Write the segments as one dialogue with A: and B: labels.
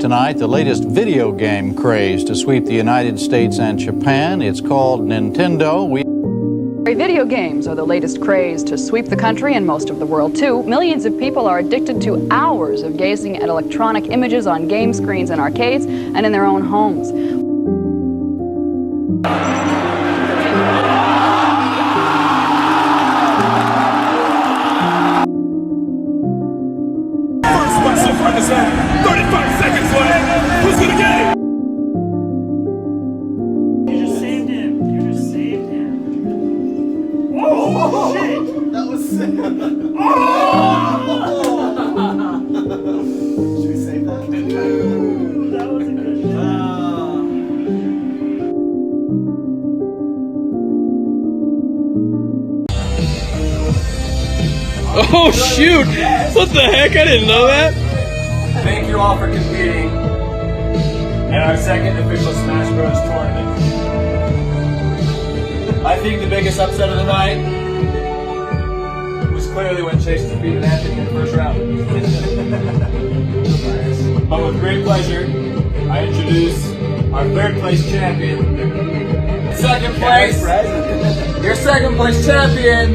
A: tonight the latest video game craze to sweep the United States and Japan. It's called Nintendo.
B: Video games are the latest craze to sweep the country and most of the world, too. Millions of people are addicted to hours of gazing at electronic images on game screens in arcades and in their own homes.
C: First one so far this half. 35 seconds left. Who's gonna get it?
D: You just saved him. You just saved him. Oh, shit!
E: That was sick. Should we save that?
D: That was a good shot.
F: Oh shoot! What the heck? I didn't know that!
G: Thank you all for competing in our second official Smash Bros. Tournament. I think the biggest upset of the night was clearly when Chase defeated Anthony in the first round. But with great pleasure, I introduce our third place champion. Second place, your second place champion.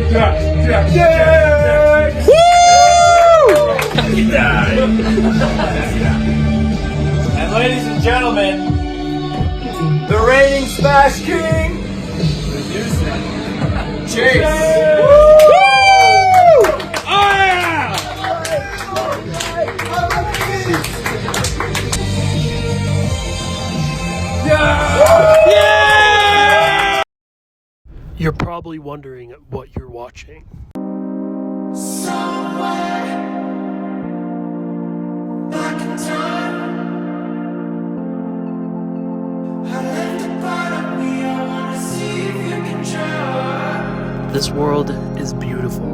G: He died. And ladies and gentlemen, the reigning Smash King, Chase.
F: Yeah!
H: You're probably wondering what you're watching. This world is beautiful.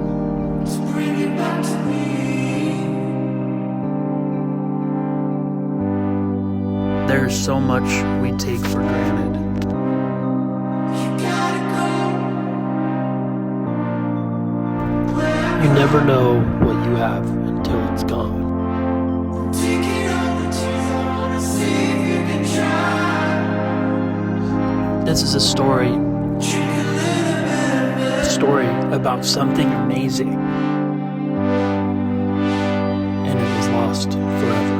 H: There's so much we take for granted. You never know what you have until it's gone. This is a story about something amazing, and it was lost forever.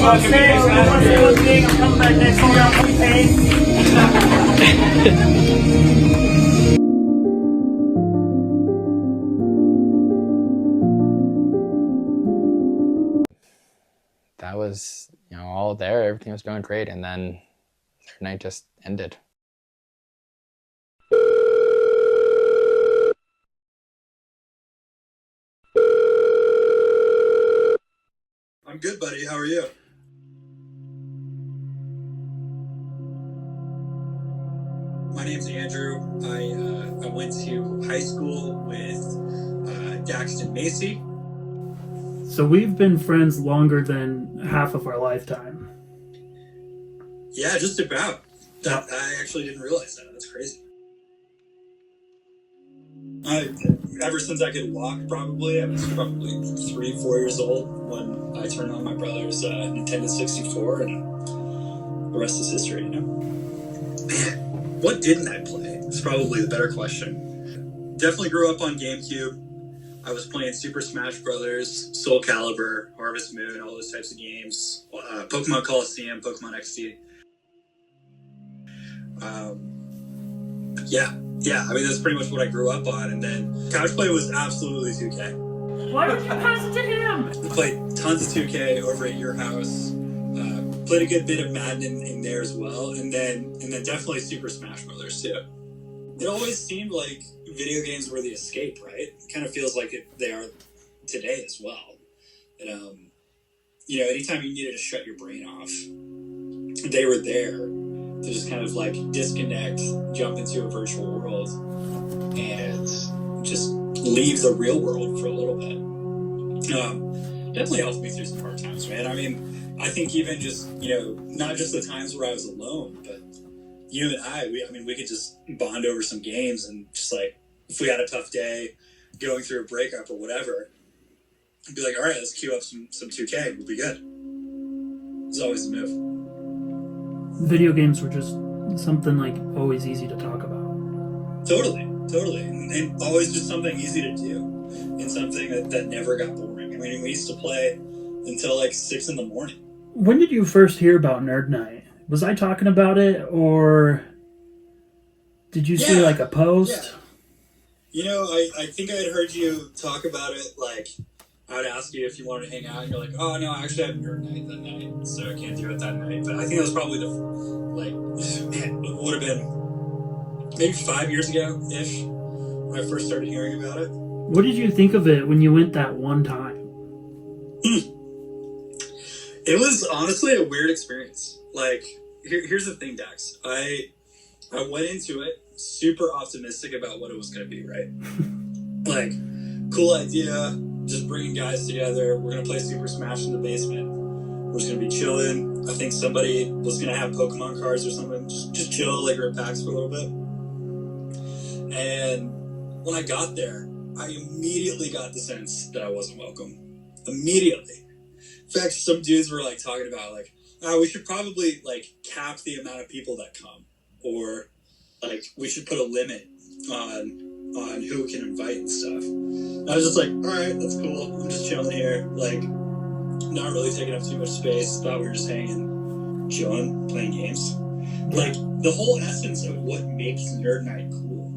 D: I'm coming back next year. I'm paid.
I: That was, all there. Everything was going great, and then the night just ended.
C: I'm good, buddy. How are you? My name's Andrew. I went to high school with Daxton Macy.
J: So we've been friends longer than half of our lifetime.
C: Yeah, just about. I actually didn't realize that. That's crazy. Ever since I could walk, probably. I was probably 3-4 years old when I turned on my brother's Nintendo 64, and the rest is history, Man. what didn't I play? It's probably the better question. Definitely grew up on GameCube. I was playing Super Smash Brothers, Soul Calibur, Harvest Moon, all those types of games. Pokemon Coliseum, Pokemon XD. Yeah. I mean, that's pretty much what I grew up on. And then couch play was absolutely 2K.
J: Why would you pass it to him?
C: I played tons of 2K over at your house. Played a good bit of Madden in there as well, and then definitely Super Smash Brothers too. It always seemed like video games were the escape, right? It kind of feels like they are today as well. And, anytime you needed to shut your brain off, they were there to just kind of like disconnect, jump into a virtual world, and just leave the real world for a little bit. Definitely helped me through some hard times, man. I mean, I think even just, not just the times where I was alone, but you and we could just bond over some games and just like, if we had a tough day going through a breakup or whatever, I'd be like, all right, let's queue up some 2K. We'll be good. It's always the move.
J: Video games were just something like always easy to talk about.
C: Totally. And always just something easy to do and something that never got boring. I mean, we used to play until like 6 in the morning.
J: When did you first hear about Nerd Night? Was I talking about it, or did you see like a post?
C: Yeah. I think I had heard you talk about it. Like, I would ask you if you wanted to hang out, and you're like, oh no, I actually have Nerd Night that night, so I can't do it that night. But I think that was probably it would have been maybe 5 years ago-ish when I first started hearing about it.
J: What did you think of it when you went that one time?
C: It was honestly a weird experience. Like, here's the thing, Dax. I went into it super optimistic about what it was going to be, right? Like, cool idea, just bringing guys together. We're going to play Super Smash in the basement. We're just going to be chilling. I think somebody was going to have Pokemon cards or something. Just chill, like, rip packs for a little bit. And when I got there, I immediately got the sense that I wasn't welcome. Immediately. In fact, some dudes were like talking about like, we should probably like cap the amount of people that come, or like we should put a limit on who we can invite and stuff. And I was just like, all right, that's cool. I'm just chilling here, like not really taking up too much space. Thought we were just hanging, chilling, playing games. Like the whole essence of what makes Nerd Night cool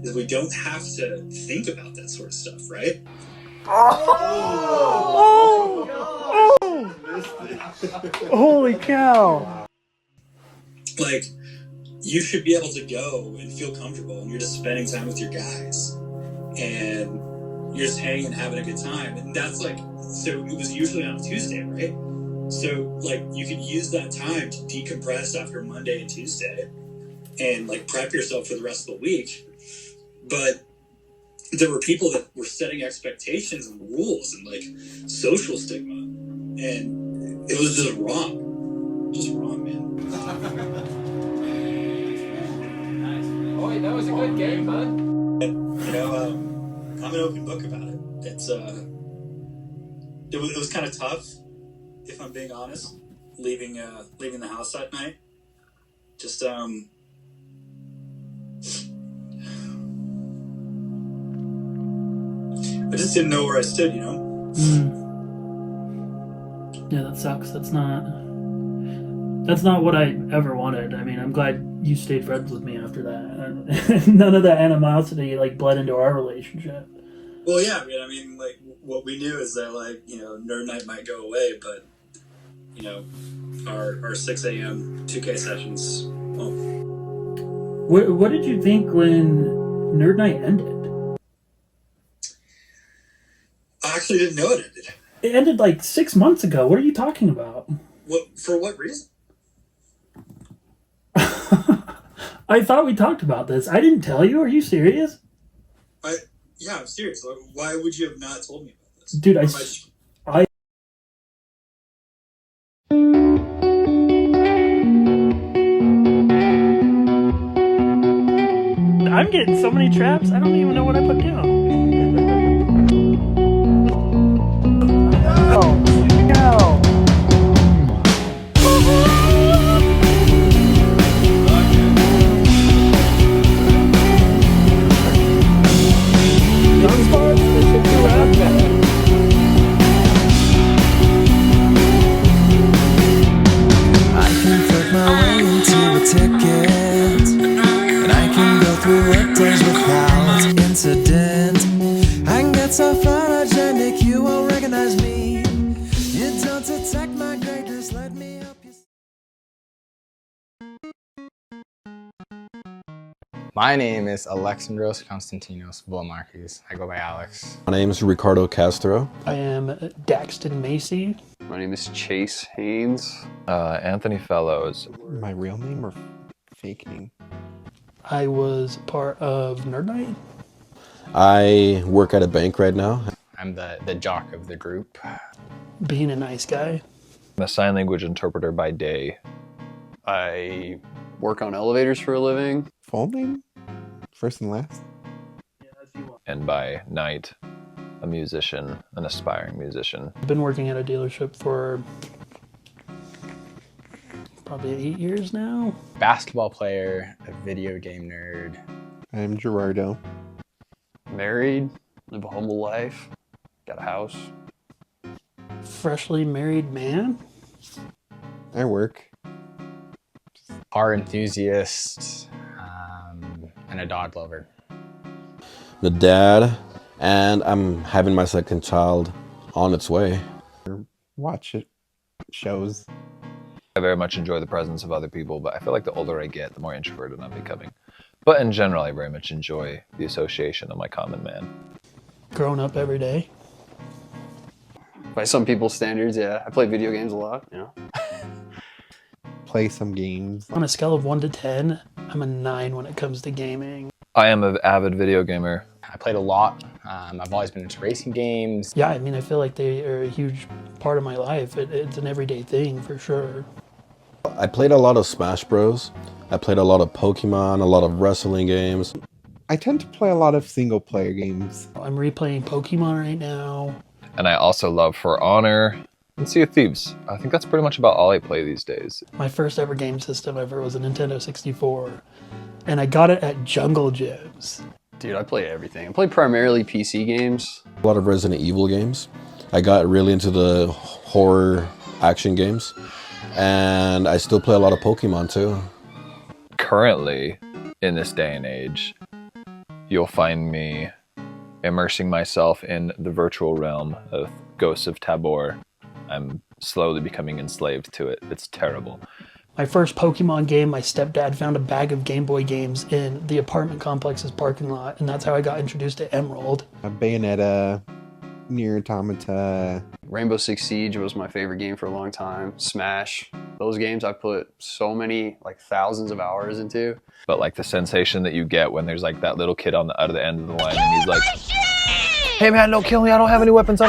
C: is we don't have to think about that sort of stuff, right?
J: Holy cow!
C: Like, you should be able to go and feel comfortable, and you're just spending time with your guys, and you're just hanging and having a good time. And that's like, so it was usually on Tuesday, right? So like, you could use that time to decompress after Monday and Tuesday, and like prep yourself for the rest of the week. But there were people that were setting expectations and rules and like social stigma, and it was just wrong. Just wrong, man.
G: Nice. Oh, that was a good game, bud.
C: And, I'm an open book about it. It's it was kind of tough, if I'm being honest, leaving the house that night. Just I just didn't know where I stood,
J: Yeah, that sucks. That's not what I ever wanted. I mean, I'm glad you stayed friends with me after that. None of that animosity like bled into our relationship.
C: Well, yeah, I mean, like what we knew is that like, Nerd Night might go away, but our 6 a.m. 2K sessions won't.
J: What did you think when Nerd Night ended?
C: I actually didn't know it ended.
J: It ended like 6 months ago. What are you talking about?
C: For what reason?
J: I thought we talked about this. I didn't tell you. Are you serious?
C: Yeah, I'm serious. Why would you have not told me about this?
J: Dude, I'm getting so many traps, I don't even know what I put down. No.
I: My name is Alexandros Konstantinos Volamarkis. I go by Alex.
E: My name is Ricardo Castro.
J: I am Daxton Macy.
K: My name is Chase Haynes.
L: Anthony Fellows.
M: My real name or fake name?
J: I was part of Nerd Night.
E: I work at a bank right now.
I: I'm the jock of the group.
J: Being a nice guy.
L: I'm a sign language interpreter by day.
K: I work on elevators for a living.
M: Full name? First and last?
L: And by night, a musician, an aspiring musician.
J: I've been working at a dealership for probably 8 years now.
I: Basketball player, a video game nerd.
M: I'm Gerardo.
K: Married, live a humble life, got a house.
J: Freshly married man.
M: I work.
I: Car enthusiast, and a dog lover.
E: The dad, and I'm having my second child on its way.
M: Watch it. Shows.
L: I very much enjoy the presence of other people, but I feel like the older I get, the more introverted I'm becoming. But in general, I very much enjoy the association of my common man.
J: Growing up every day.
K: By some people's standards, yeah. I play video games a lot, you know.
M: Play some games.
J: On a scale of 1 to 10, I'm a 9 when it comes to gaming.
L: I am an avid video gamer.
I: I played a lot. I've always been into racing games.
J: Yeah, I mean, I feel like they are a huge part of my life. It's an everyday thing for sure.
E: I played a lot of Smash Bros. I played a lot of Pokemon, a lot of wrestling games.
M: I tend to play a lot of single player games.
J: I'm replaying Pokemon right now.
L: And I also love For Honor and Sea of Thieves. I think that's pretty much about all I play these days.
J: My first ever game system ever was a Nintendo 64. And I got it at Jungle Gyms.
K: Dude, I play everything. I play primarily PC games.
E: A lot of Resident Evil games. I got really into the horror action games. And I still play a lot of Pokemon too.
L: Currently, in this day and age, you'll find me immersing myself in the virtual realm of Ghosts of Tabor. I'm slowly becoming enslaved to it. It's terrible.
J: My first Pokemon game, my stepdad found a bag of Game Boy games in the apartment complex's parking lot, and that's how I got introduced to Emerald.
M: Bayonetta, Nier Automata.
K: Rainbow Six Siege was my favorite game for a long time. Smash. Those games I put so many, like thousands of hours into.
L: But like the sensation that you get when there's like that little kid on the other end of the line and he's like, hey man, don't kill me, I don't have any weapons,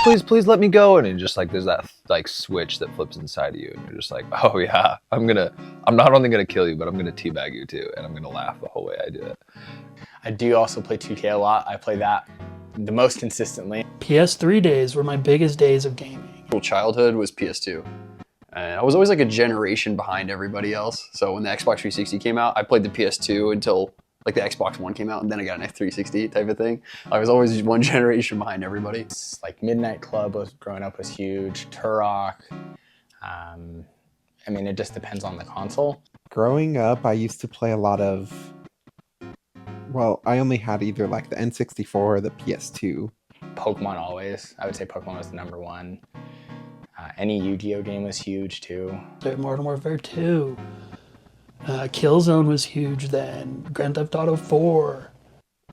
L: please let me go. And it just like, there's that like switch that flips inside of you and you're just like, oh yeah, I'm not only gonna kill you, but I'm gonna teabag you too. And I'm gonna laugh the whole way I do it.
I: I do also play 2K a lot. I play that the most consistently.
J: PS3 days were my biggest days of gaming.
K: Childhood was PS2. And I was always like a generation behind everybody else. So when the Xbox 360 came out, I played the PS2 until like the Xbox One came out, and then I got an F360 type of thing. I was always one generation behind everybody.
I: It's like Midnight Club growing up was huge. Turok. I mean, it just depends on the console.
M: Growing up, I used to play a lot of, well, I only had either like the N64 or the PS2.
I: Pokemon always. I would say Pokemon was the number one. Any Yu-Gi-Oh game was huge too.
J: Modern Warfare 2. Killzone was huge then. Grand Theft Auto 4.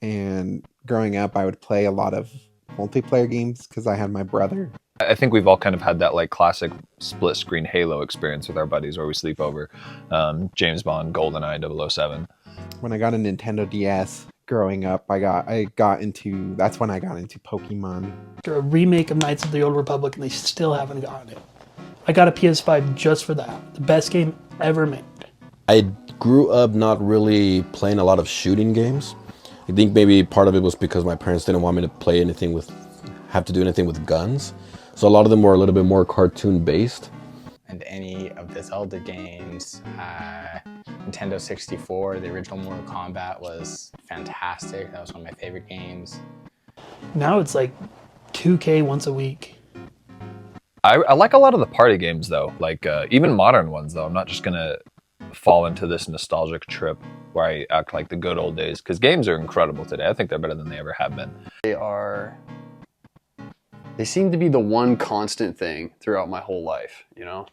M: And growing up, I would play a lot of multiplayer games because I had my brother.
L: I think we've all kind of had that like classic split screen Halo experience with our buddies where we sleep over. James Bond, GoldenEye 007.
M: When I got a Nintendo DS growing up, that's when I got into Pokemon.
J: They're a remake of Knights of the Old Republic and they still haven't gotten it. I got a PS5 just for that. The best game ever made.
E: I grew up not really playing a lot of shooting games. I think maybe part of it was because my parents didn't want me to have to do anything with guns. So a lot of them were a little bit more cartoon based.
I: And any of the Zelda games, Nintendo 64, the original Mortal Kombat was fantastic. That was one of my favorite games.
J: Now it's like 2K once a week.
L: I like a lot of the party games though, like even modern ones though. I'm not just gonna fall into this nostalgic trip where I act like the good old days, because games are incredible today. I think they're better than they ever have been.
K: They seem to be the one constant thing throughout my whole life, you know?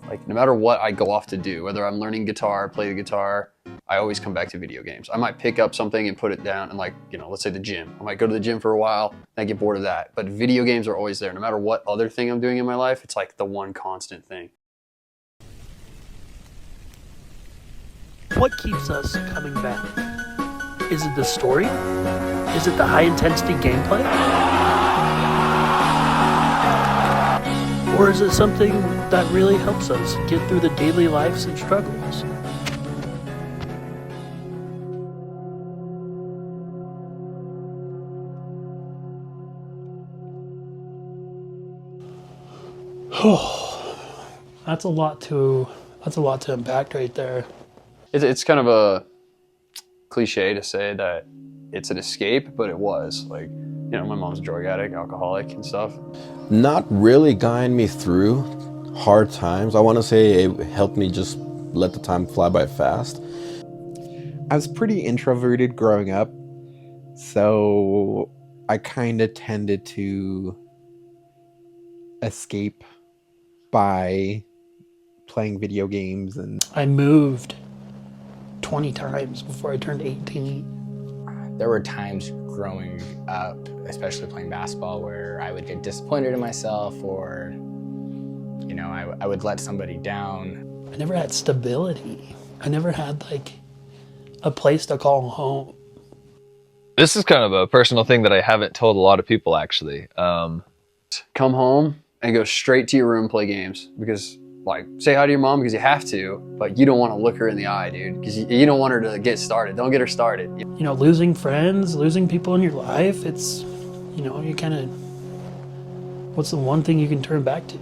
K: Like no matter what I go off to do, whether I'm learning guitar, play the guitar, I always come back to video games. I might pick up something and put it down and like, you know, let's say the gym. I might go to the gym for a while and I get bored of that. But video games are always there. No matter what other thing I'm doing in my life, it's like the one constant thing.
H: What keeps us coming back? Is it the story? Is it the high-intensity gameplay? Or is it something that really helps us get through the daily lives and struggles?
J: That's a lot to unpack right there.
K: It's kind of a cliche to say that it's an escape, but it was. Like, you know, my mom's a drug addict, alcoholic and stuff.
E: Not really guiding me through hard times. I want to say it helped me just let the time fly by fast.
M: I was pretty introverted growing up, so I kind of tended to escape by playing video games. And
J: I moved 20 times before I turned 18.
I: There were times growing up, especially playing basketball, where I would get disappointed in myself, or, you know, I would let somebody down.
J: I never had stability. I never had like a place to call home.
L: This is kind of a personal thing that I haven't told a lot of people, actually.
K: Come home and go straight to your room and play games, because like, say hi to your mom because you have to, but you don't want to look her in the eye, dude, because you don't want her to get started. Don't get her started.
J: You know, losing friends, losing people in your life, it's, you know, you kind of, what's the one thing you can turn back to?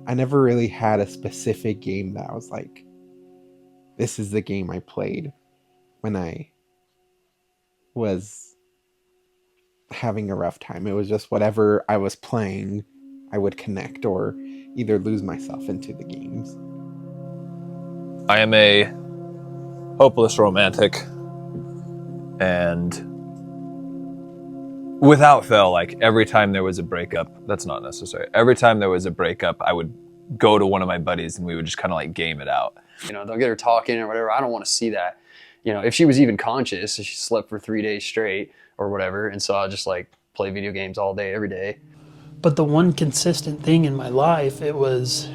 M: I never really had a specific game that I was like, this is the game I played when I was having a rough time. It was just whatever I was playing, I would connect or either lose myself into the games.
L: I am a hopeless romantic, and without fail, like every time there was a breakup, that's not necessary. Every time there was a breakup, I would go to one of my buddies and we would just kind of like game it out.
K: You know, don't get her talking or whatever. I don't want to see that. You know, if she was even conscious, she slept for 3 days straight or whatever, and so I'll just like play video games all day, every day.
J: But the one consistent thing in my life, it was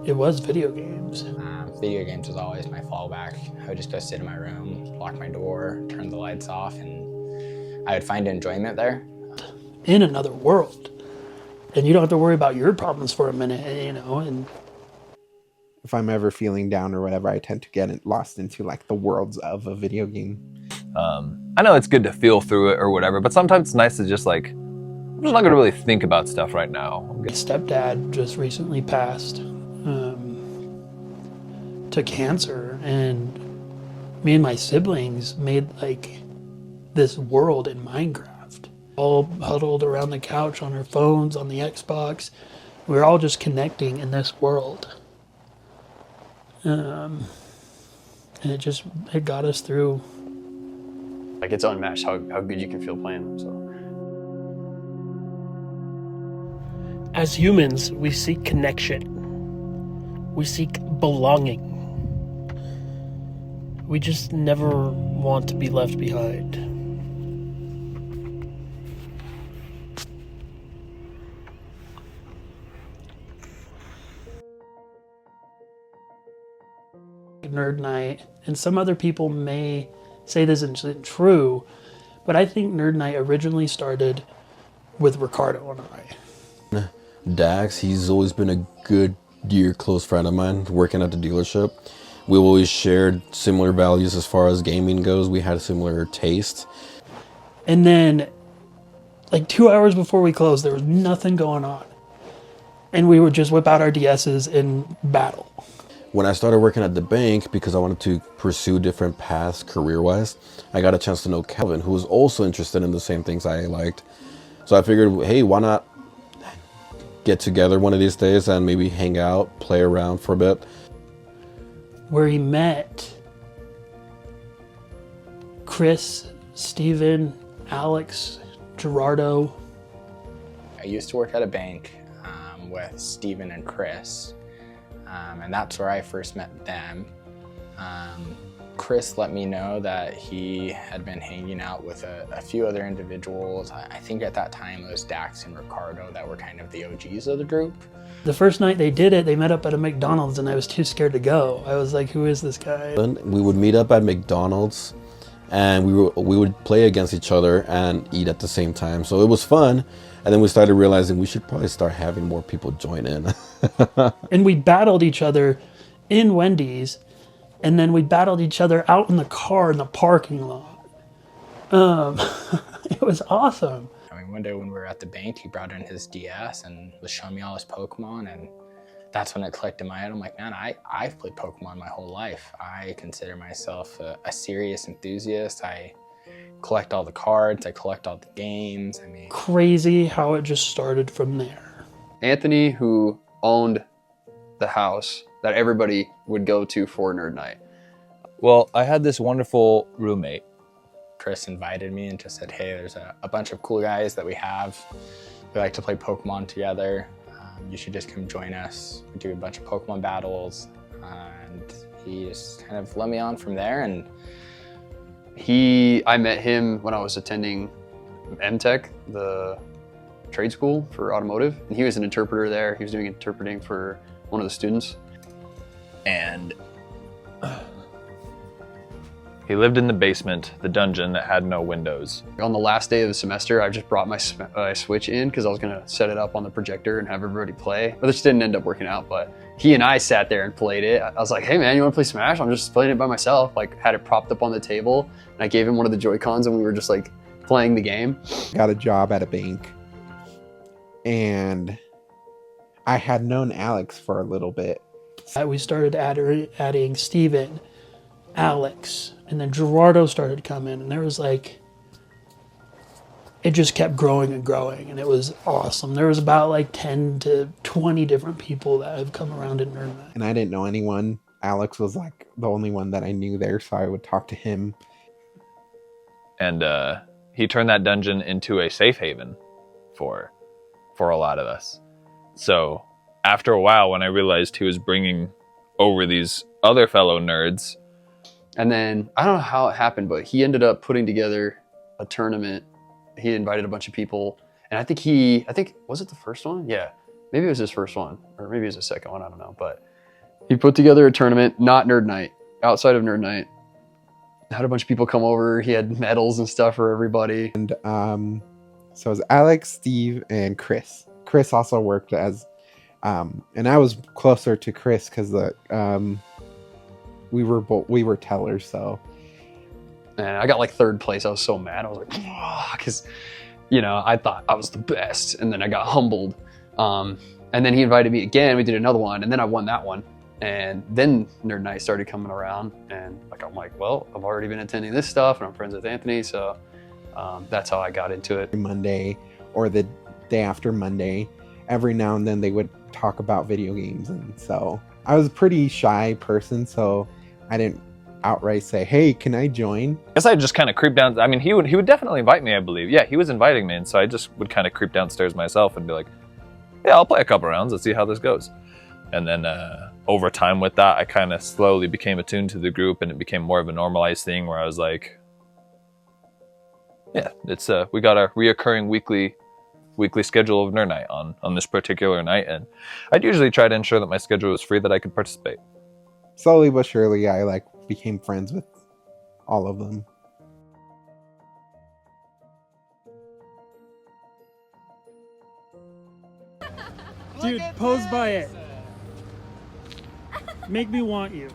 J: video games.
I: Video games was always my fallback. I would just go sit in my room, lock my door, turn the lights off, and I would find enjoyment there.
J: In another world. And you don't have to worry about your problems for a minute, you know, and
M: if I'm ever feeling down or whatever, I tend to get lost into like the worlds of a video game.
L: I know it's good to feel through it or whatever, but sometimes it's nice to just like, I'm just not gonna really think about stuff right now.
J: My stepdad just recently passed to cancer, and me and my siblings made like this world in Minecraft. All huddled around the couch on our phones, on the Xbox. We were all just connecting in this world. And it got us through.
K: Like, it's unmatched how good you can feel playing them, so.
H: As humans, we seek connection. We seek belonging. We just never want to be left behind.
J: Nerd Night, and some other people may say this isn't true, but I think Nerd Night originally started with Ricardo and I.
E: Dax, he's always been a good, dear, close friend of mine, working at the dealership. We've always shared similar values as far as gaming goes. We had similar tastes.
J: And then, like 2 hours before we closed, there was nothing going on. And we would just whip out our DSs and battle.
E: When I started working at the bank, because I wanted to pursue different paths career-wise, I got a chance to know Calvin, who was also interested in the same things I liked. So I figured, hey, why not get together one of these days and maybe hang out, play around for a bit.
J: Where he met Chris, Steven, Alex, Gerardo.
I: I used to work at a bank with Steven and Chris, and that's where I first met them. Chris let me know that he had been hanging out with a few other individuals. I think at that time it was Dax and Ricardo that were kind of the OGs of the group.
J: The first night they did it, they met up at a McDonald's and I was too scared to go. I was like, who is this guy?
E: We would meet up at McDonald's and we would play against each other and eat at the same time. So it was fun. And then we started realizing we should probably start having more people join in.
J: And we battled each other in Wendy's, and then we battled each other out in the car in the parking lot. It was awesome.
I: I mean, one day when we were at the bank, he brought in his DS and was showing me all his Pokemon, and that's when it clicked in my head. I'm like, man, I've played Pokemon my whole life. I consider myself a serious enthusiast. I collect all the cards, I collect all the games. I mean,
J: crazy how it just started from there.
K: Anthony, who owned the house that everybody would go to for Nerd Night.
L: Well, I had this wonderful roommate.
I: Chris invited me and just said, hey, there's a bunch of cool guys that we have. We like to play Pokemon together. You should just come join us. We do a bunch of Pokemon battles. And he just kind of led me on from there. And I met him when I was attending MTech, the trade school for automotive. And he was an interpreter there. He was doing interpreting for one of the students.
L: And he lived in the basement, the dungeon that had no windows.
K: On the last day of the semester, I just brought my Switch in because I was gonna set it up on the projector and have everybody play. But this didn't end up working out, but he and I sat there and played it. I was like, hey man, you wanna play Smash? I'm just playing it by myself. Like, had it propped up on the table, and I gave him one of the Joy-Cons and we were just like playing the game.
M: Got a job at a bank, and I had known Alex for a little bit.
J: We started adding Steven, Alex, and then Gerardo started coming, and there was like, it just kept growing and growing, and it was awesome. There was about like 10 to 20 different people that have come around at Nerd Night.
M: And I didn't know anyone. Alex was like the only one that I knew there, so I would talk to him.
L: And he turned that dungeon into a safe haven for a lot of us. So after a while, when I realized he was bringing over these other fellow nerds,
K: and then I don't know how it happened, but he ended up putting together a tournament. He invited a bunch of people, and I think was it the first one? Yeah, maybe it was his first one, or maybe it was the second one. I don't know, but he put together a tournament, not Nerd Night, outside of Nerd Night. Had a bunch of people come over. He had medals and stuff for everybody.
M: And so it was Alex, Steve, and Chris. Chris also worked as, and I was closer to Chris because we were tellers. So,
K: and I got like third place. I was so mad. I was like, because you know, I thought I was the best, and then I got humbled. And then he invited me again. We did another one, and then I won that one. And then Nerd Night started coming around, and like I'm like, well, I've already been attending this stuff, and I'm friends with Anthony, so that's how I got into it.
M: Monday or the day after Monday, every now and then they would talk about video games, and so I was a pretty shy person, so I didn't outright say, hey, can I join?
L: I guess I just kind of creep down. I mean, he would definitely invite me, I believe. Yeah, he was inviting me, and so I just would kind of creep downstairs myself and be like, yeah, I'll play a couple rounds. Let's see how this goes. And then over time with that, I kind of slowly became attuned to the group, and it became more of a normalized thing where I was like, yeah, it's we got a reoccurring weekly schedule of Nerd Night on this particular night, and I'd usually try to ensure that my schedule was free that I could participate.
M: Slowly but surely, I became friends with all of them.
D: Dude, pose by it. Make me want you.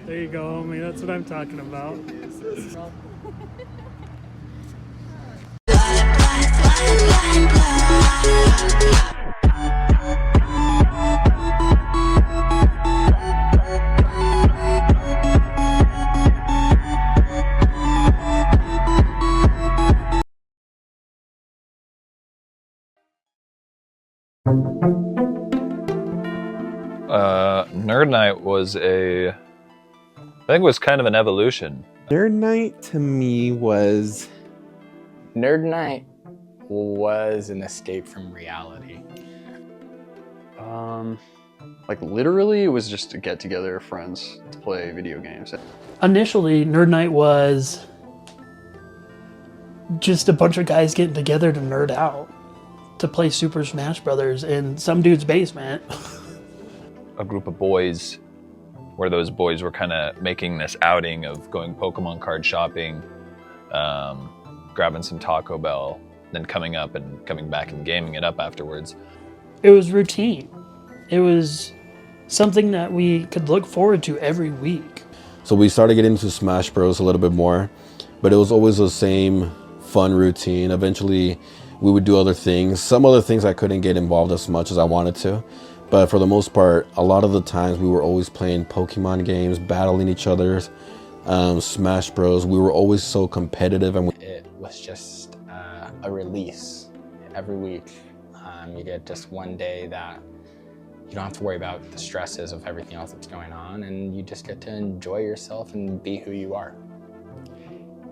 D: There you go, homie. That's what I'm talking about.
L: Nerd Night was I think it was kind of an evolution.
M: Nerd Night to me was...
I: Nerd Night was an escape from reality.
K: Like literally, it was just a get together of friends to play video games.
J: Initially, Nerd Night was just a bunch of guys getting together to nerd out, to play Super Smash Brothers in some dude's basement.
L: A group of boys, where those boys were kind of making this outing of going Pokemon card shopping, grabbing some Taco Bell, then coming back and gaming it up afterwards.
J: It was routine. It was something that we could look forward to every week.
E: So we started getting into Smash Bros a little bit more, but it was always the same fun routine. Eventually we would do other things. Some other things I couldn't get involved as much as I wanted to, but for the most part, a lot of the times we were always playing Pokemon games, battling each other, Smash Bros. We were always so competitive, and
I: it was just a release every week. You get just one day that you don't have to worry about the stresses of everything else that's going on, and you just get to enjoy yourself and be who you are.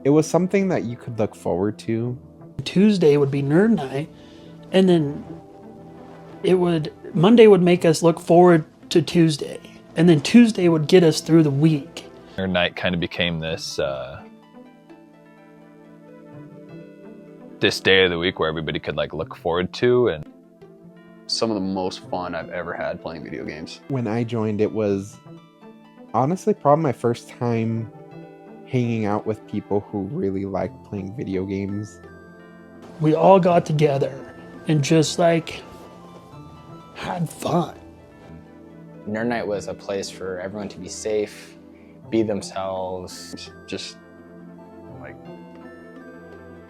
M: It was something that you could look forward to.
J: Tuesday would be Nerd Night, and then Monday would make us look forward to Tuesday, and then Tuesday would get us through the week.
L: Nerd Night kind of became this day of the week where everybody could like look forward to, and
K: some of the most fun I've ever had playing video games.
M: When I joined, it was honestly probably my first time hanging out with people who really like playing video games.
J: We all got together and just like had fun.
I: Nerd Night was a place for everyone to be safe, be themselves.
K: Just like,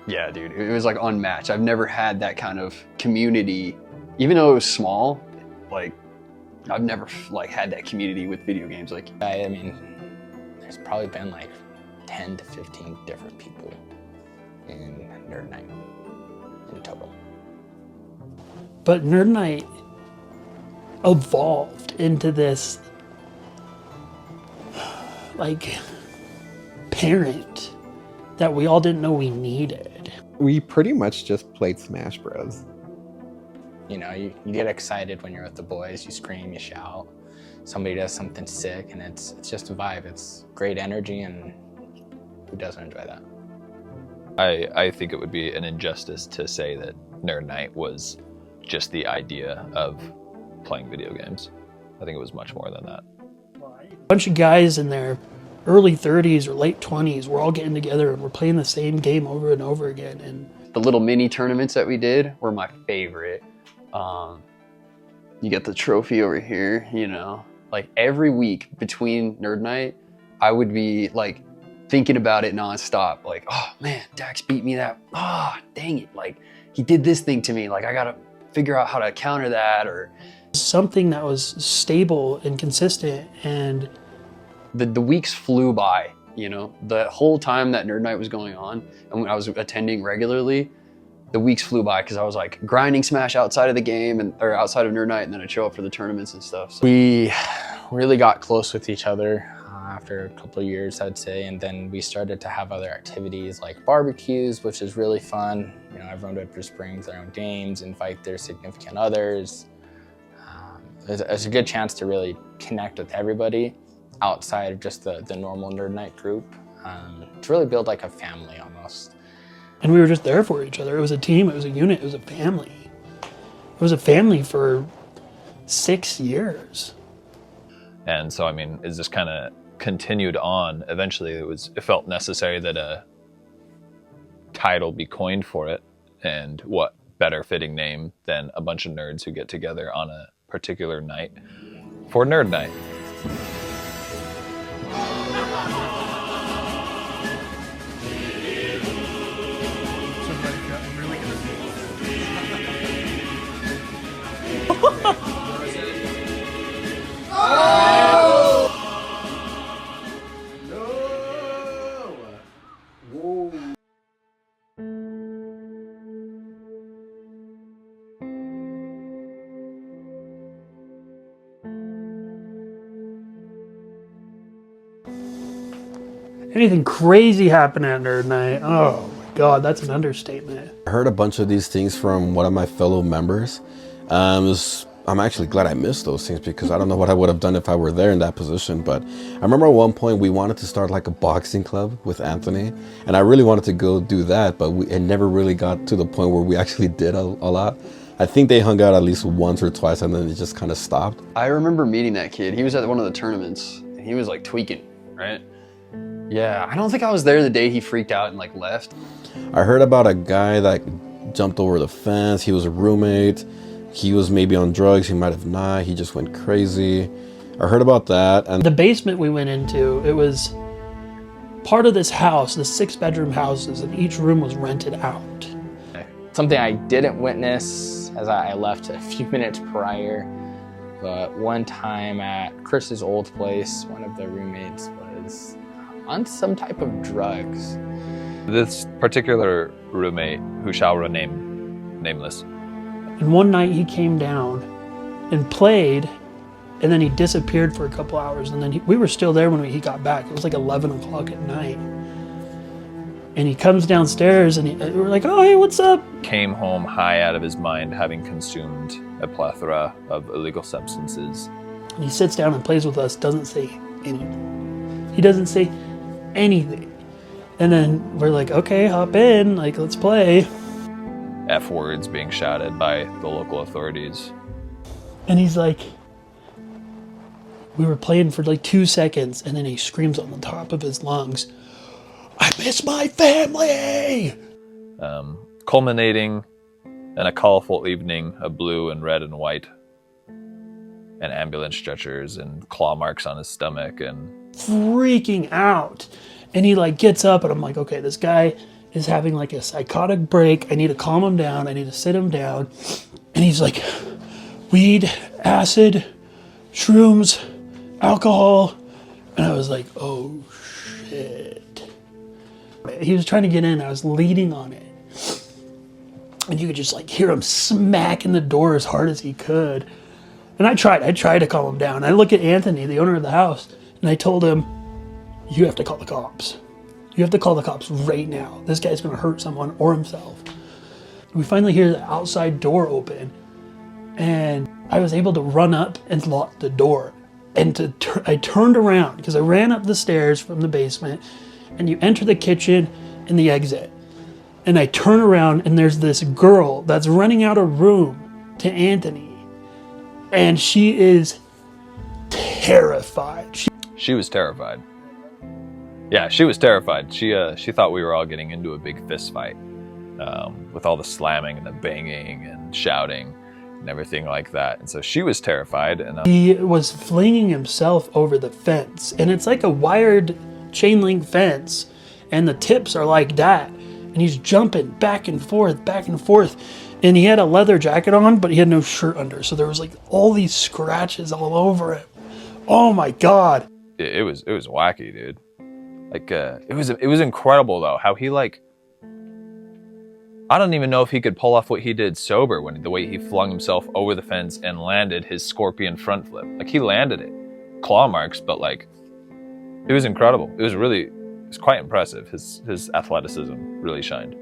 K: yeah, dude, it was like unmatched. I've never had that kind of community. Even though it was small, like I've never like had that community with video games. Like,
I: I mean, there's probably been like 10 to 15 different people in Nerd Night in total.
J: But Nerd Night evolved into this like parent that we all didn't know we needed.
M: We pretty much just played Smash Bros.
I: You know, you get excited when you're with the boys, you scream, you shout. Somebody does something sick, and it's just a vibe. It's great energy, and who doesn't enjoy that?
L: I think it would be an injustice to say that Nerd Night was just the idea of playing video games. I think it was much more than that.
J: A bunch of guys in their early 30s or late 20s were all getting together and we're playing the same game over and over again. And
K: the little mini tournaments that we did were my favorite. You get the trophy over here, you know. Like every week between Nerd Night, I would be like thinking about it nonstop. Like, oh man, Dax beat me that. Oh, dang it. Like he did this thing to me. Like I gotta figure out how to counter that, or
J: something that was stable and consistent. And
K: the weeks flew by, you know. The whole time that Nerd Night was going on and when I was attending regularly, the weeks flew by because I was like grinding Smash outside of the game or outside of Nerd Night, and then I'd show up for the tournaments and stuff. So
I: we really got close with each other after a couple of years, I'd say, and then we started to have other activities like barbecues, which is really fun. You know, everyone would just bring their own games, invite their significant others. It's a good chance to really connect with everybody outside of just the normal Nerd Night group, to really build like a family almost.
J: And we were just there for each other. It was a team, it was a unit, it was a family. It was a family for 6 years.
L: And so, I mean, as this kind of continued on, eventually it felt necessary that a title be coined for it. And what better fitting name than a bunch of nerds who get together on a particular night for Nerd Night.
J: Anything crazy happened at Nerd Night? Oh my God, that's an understatement.
E: I heard a bunch of these things from one of my fellow members. It was I'm actually glad I missed those things because I don't know what I would have done if I were there in that position. But I remember at one point we wanted to start like a boxing club with Anthony, and I really wanted to go do that, but it never really got to the point where we actually did a lot. I think they hung out at least once or twice, and then it just kind of stopped.
K: I remember meeting that kid. He was at one of the tournaments, and he was like tweaking, right? Yeah, I don't think I was there the day he freaked out and like left.
E: I heard about a guy that jumped over the fence. He was a roommate. He was maybe on drugs. He might have not. He just went crazy. I heard about that. And
J: the basement we went into, it was part of this house, the 6-bedroom houses, and each room was rented out.
I: Something I didn't witness as I left a few minutes prior, but one time at Chris's old place, one of the roommates was on some type of drugs.
L: This particular roommate, who shall remain nameless.
J: And one night he came down and played, and then he disappeared for a couple hours, and then we were still there when he got back. It was like 11 o'clock at night. And he comes downstairs and we're like, oh, hey, what's up?
L: Came home high out of his mind, having consumed a plethora of illegal substances.
J: And he sits down and plays with us, doesn't say anything. He doesn't say anything. And then we're like, okay, hop in, like, let's play.
L: F words being shouted by the local authorities.
J: And he's like, we were playing for like 2 seconds, and then he screams on the top of his lungs, I miss my family!
L: Culminating in a colorful evening of blue and red and white, and ambulance stretchers and claw marks on his stomach, and
J: freaking out. And he like gets up, and I'm like, okay, this guy is having like a psychotic break. I need to calm him down. I need to sit him down. And he's like, weed, acid, shrooms, alcohol. And I was like, oh shit. He was trying to get in. I was leaning on it. And you could just like hear him smacking the door as hard as he could. And I tried to calm him down. I look at Anthony, the owner of the house, and I told him, you have to call the cops. You have to call the cops right now. This guy's gonna hurt someone or himself. We finally hear the outside door open, and I was able to run up and lock the door. And I turned around, because I ran up the stairs from the basement, and you enter the kitchen and the exit. And I turn around, and there's this girl that's running out of room to Anthony. And she is terrified.
L: She was terrified. Yeah, she was terrified. She thought we were all getting into a big fist fight with all the slamming and the banging and shouting and everything like that. And so she was terrified. And
J: he was flinging himself over the fence, and it's like a wired chain link fence, and the tips are like that. And he's jumping back and forth, and he had a leather jacket on, but he had no shirt under. So there was like all these scratches all over him. Oh my God.
L: It was wacky, dude. Like, it was incredible though, how he like, I don't even know if he could pull off what he did sober when the way he flung himself over the fence and landed his scorpion front flip. Like he landed it, claw marks, but like, it was incredible. It was quite impressive. His athleticism really shined.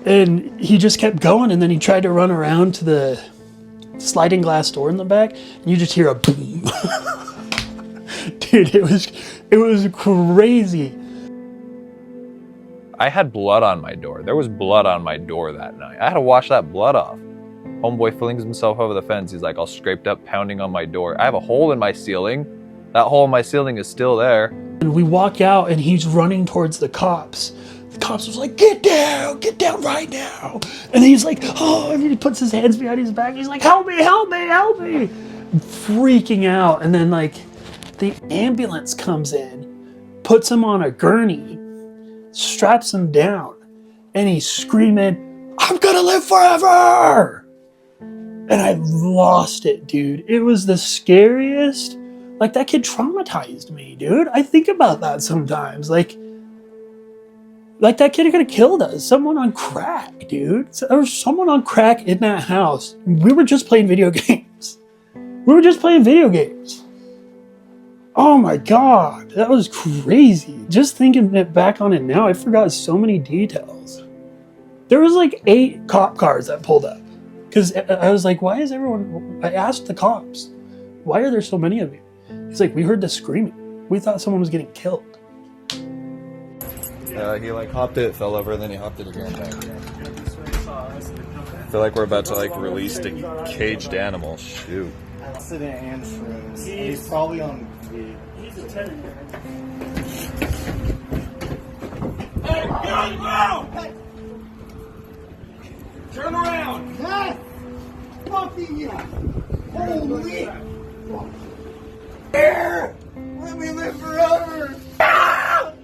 J: And he just kept going, and then he tried to run around to the sliding glass door in the back, and you just hear a boom. Dude, it was crazy.
L: I had blood on my door. There was blood on my door that night. I had to wash that blood off. Homeboy flings himself over the fence. He's like all scraped up, pounding on my door. I have a hole in my ceiling. That hole in my ceiling is still there.
J: And we walk out, and he's running towards the cops. The cops was like, get down right now. And he's like, oh, and he puts his hands behind his back. He's like, help me. Freaking out. And then like the ambulance comes in, puts him on a gurney, straps him down, and he's screaming, I'm gonna live forever. And I lost it, dude. It was the scariest. Like, that kid traumatized me, dude. I think about that sometimes. Like that kid could have killed us. Someone on crack, dude. There was someone on crack in that house. We were just playing video games. Oh my God, that was crazy. Just thinking back on it now, I forgot so many details. There was like 8 cop cars that pulled up. Because I was like, why is everyone... I asked the cops, why are there so many of you? He's like, we heard the screaming. We thought someone was getting killed.
L: He like hopped it, fell over, and then he hopped it again back again. I feel like we're about to like release the caged animal. Shoot.
D: Accident and shrooms. He's probably on weed. He's a tenant. Hey, get on the ground! Hey. Turn around! Yes! Fucking yes! Holy! Here! Let me live forever! No!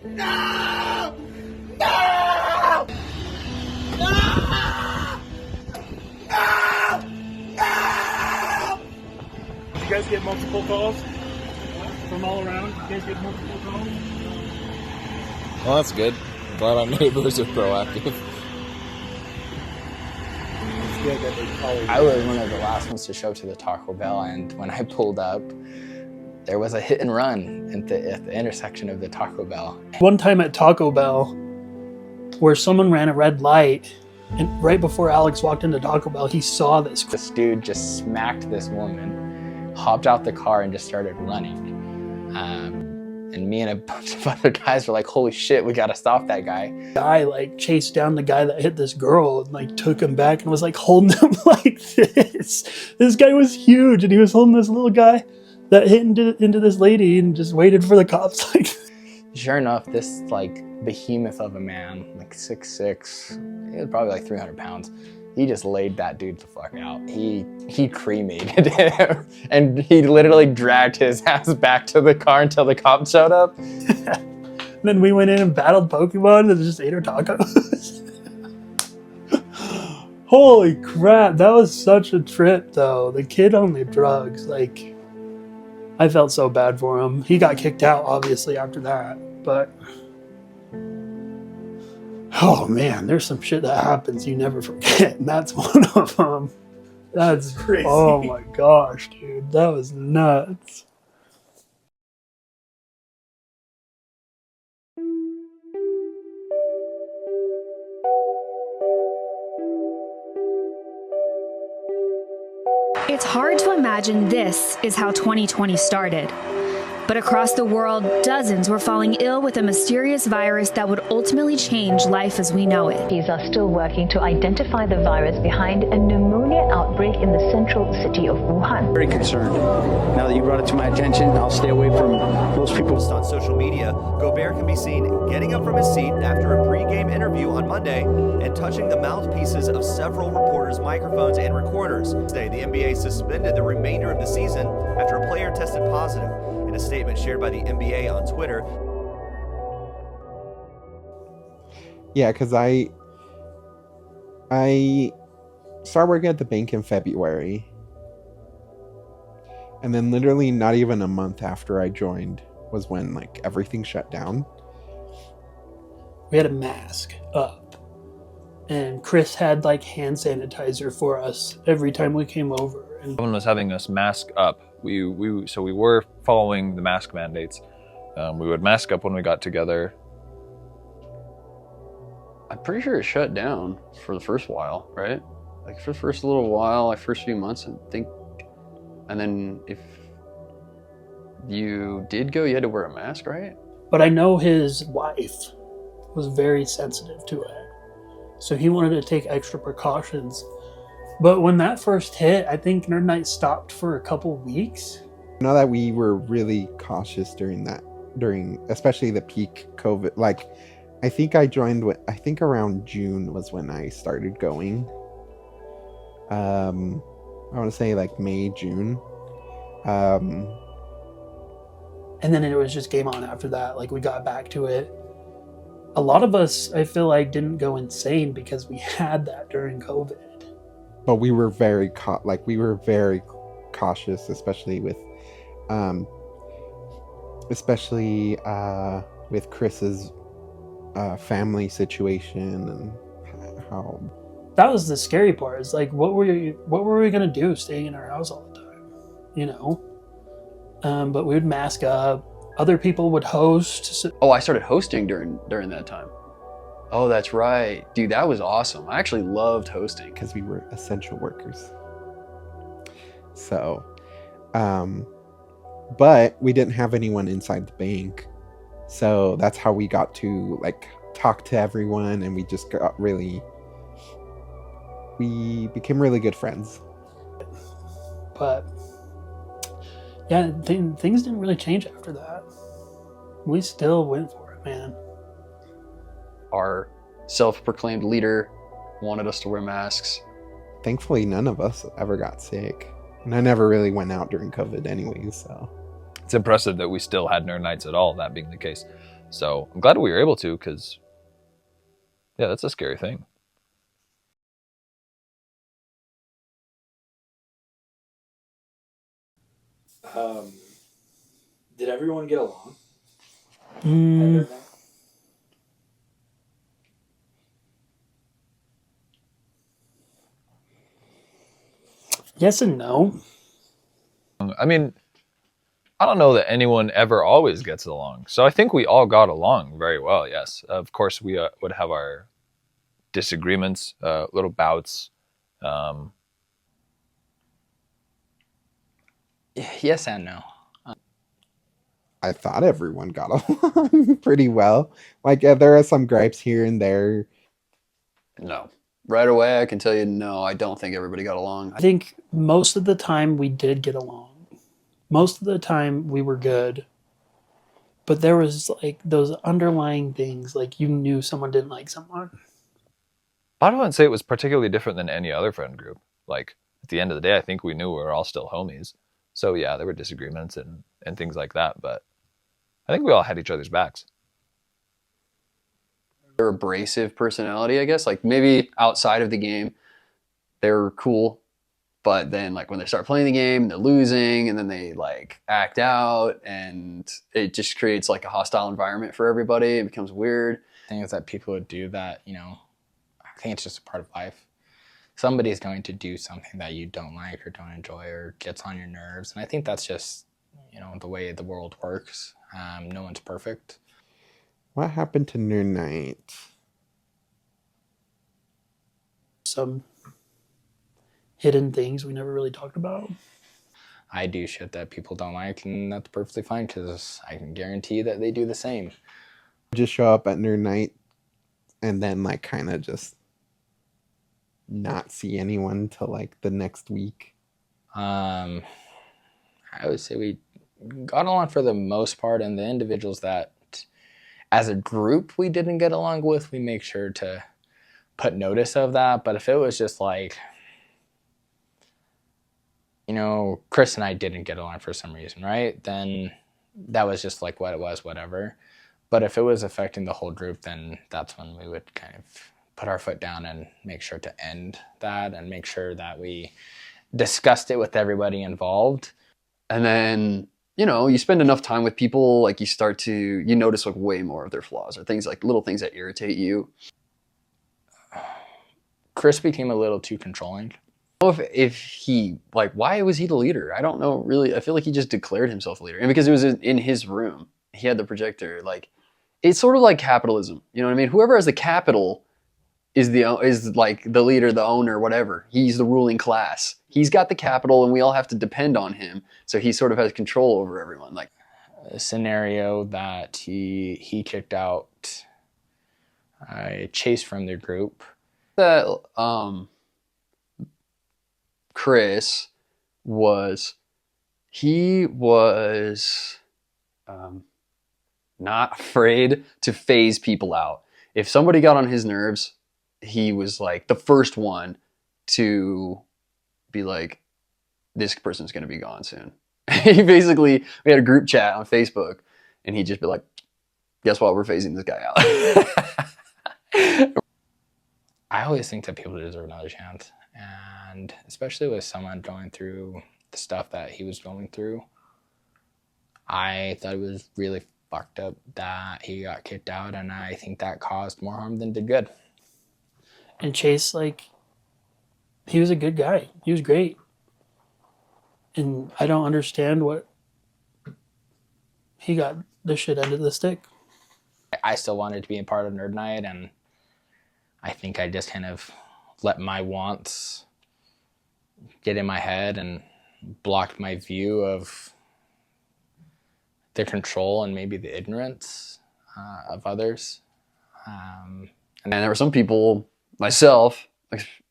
D: No! No! No! No! No!
N: You guys get multiple calls from all around? You guys get multiple calls?
L: Well, that's good. I'm glad our neighbors are proactive.
I: I was one of the last ones to show up to the Taco Bell, and when I pulled up, there was a hit and run at the intersection of the Taco Bell.
J: One time at Taco Bell, where someone ran a red light, and right before Alex walked into Taco Bell, he saw this.
I: This dude just smacked this woman, hopped out the car, and just started running. And me and a bunch of other guys were like, holy shit, we gotta stop that guy.
J: Guy like chased down the guy that hit this girl and like took him back and was like holding him like this. This guy was huge and he was holding this little guy that hit into this lady and just waited for the cops. Like,
I: sure enough, this like behemoth of a man, like 6'6", he was probably like 300 pounds. He just laid that dude the fuck out. He cremated him, and he literally dragged his ass back to the car until the cops showed up.
J: Then we went in and battled Pokemon and just ate our tacos. Holy crap, that was such a trip though. The kid on the drugs, like, I felt so bad for him. He got kicked out obviously after that, but oh man, there's some shit that happens you never forget, and that's one of them. That's crazy. Oh my gosh, dude, that was nuts.
O: It's hard to imagine this is how 2020 started. But across the world, dozens were falling ill with a mysterious virus that would ultimately change life as we know it.
P: These are still working to identify the virus behind a pneumonia outbreak in the central city of Wuhan.
Q: Very concerned. Now that you brought it to my attention, I'll stay away from most people.
R: On social media, Gobert can be seen getting up from his seat after a pre-game interview on Monday and touching the mouthpieces of several reporters' microphones and recorders. Today, the NBA suspended the remainder of the season after a player tested positive. In a statement shared by the NBA on Twitter.
M: Yeah, because I started working at the bank in February. And then literally not even a month after I joined was when like everything shut down.
J: We had a mask up. And Chris had like hand sanitizer for us every time we came over. And
L: Someone was having us mask up. We were following the mask mandates. We would mask up when we got together.
K: I'm pretty sure it shut down for the first while, right? Like for the first little while, like first few months, I think. And then if you did go, you had to wear a mask, right?
J: But I know his wife was very sensitive to it. So he wanted to take extra precautions. But when that first hit, I think Nerd Night stopped for a couple weeks.
M: I know that we were really cautious during especially the peak COVID. Like, I think I joined I think around June was when I started going. I want to say like May, June.
J: And then it was just game on after that. Like, we got back to it. A lot of us, I feel like, didn't go insane because we had that during COVID.
M: But we were very cautious, especially with Chris's family situation and how.
J: That was the scary part. Is like, what were we gonna do staying in our house all the time, you know? But we would mask up. Other people would host.
K: Oh, I started hosting during that time. Oh, that's right. Dude, that was awesome. I actually loved hosting.
M: Because we were essential workers. So, but we didn't have anyone inside the bank. So that's how we got to like talk to everyone, and we just got we became really good friends.
J: But yeah, things didn't really change after that. We still went for it, man.
K: Our self-proclaimed leader wanted us to wear masks.
M: Thankfully, none of us ever got sick. And I never really went out during COVID anyways, so.
L: It's impressive that we still had nerd nights at all, that being the case. So I'm glad we were able to, because, yeah, that's a scary thing.
S: Did everyone get along?
J: Yes and no.
L: I mean, I don't know that anyone ever always gets along. So I think we all got along very well, yes. Of course, we would have our disagreements, little bouts.
I: Yes and no.
M: I thought everyone got along pretty well. Like, yeah, there are some gripes here and there.
K: No. Right away, I can tell you, no, I don't think everybody got along.
J: I think most of the time we did get along. Most of the time we were good. But there was like those underlying things, like you knew someone didn't like someone.
L: I wouldn't say it was particularly different than any other friend group. Like, at the end of the day, I think we knew we were all still homies. So yeah, there were disagreements and things like that, but I think we all had each other's backs.
K: Their abrasive personality, I guess. Like maybe outside of the game, they're cool, but then like when they start playing the game, they're losing, and then they like act out, and it just creates like a hostile environment for everybody. It becomes weird.
I: Things that people would do that, you know, I think it's just a part of life. Somebody's going to do something that you don't like or don't enjoy or gets on your nerves, and I think that's just, you know, the way the world works. No one's perfect.
M: What happened to Nerd Night?
J: Some hidden things we never really talked about.
I: I do shit that people don't like, and that's perfectly fine because I can guarantee that they do the same.
M: Just show up at Nerd Night and then like kind of just not see anyone till like the next week.
I: I would say we got along for the most part, and the individuals that as a group we didn't get along with, we make sure to put notice of that. But if it was just like, you know, Chris and I didn't get along for some reason, right? Then that was just like what it was, whatever. But if it was affecting the whole group, then that's when we would kind of put our foot down and make sure to end that and make sure that we discussed it with everybody involved.
K: And then, you know, you spend enough time with people, like you notice like way more of their flaws or things like little things that irritate you.
I: Chris became a little too controlling.
K: I don't know if he, like, why was he the leader? I don't know, really. I feel like he just declared himself leader. And because it was in his room, he had the projector. Like, it's sort of like capitalism. You know what I mean? Whoever has the capital is like the leader, the owner, whatever. He's the ruling class. He's got the capital, and we all have to depend on him. So he sort of has control over everyone. Like
I: a scenario that he kicked out Chase from the group.
K: That Chris was not afraid to phase people out. If somebody got on his nerves, he was like the first one to be like, this person's going to be gone soon. We had a group chat on Facebook, and he'd just be like, guess what? We're phasing this guy out.
I: I always think that people deserve another chance. And especially with someone going through the stuff that he was going through, I thought it was really fucked up that he got kicked out, and I think that caused more harm than did good.
J: And Chase, like, he was a good guy. He was great. And I don't understand what he got the shit end of the stick.
I: I still wanted to be a part of Nerd Night, and I think I just kind of let my wants get in my head and blocked my view of the control and maybe the ignorance of others.
K: And there were some people, myself,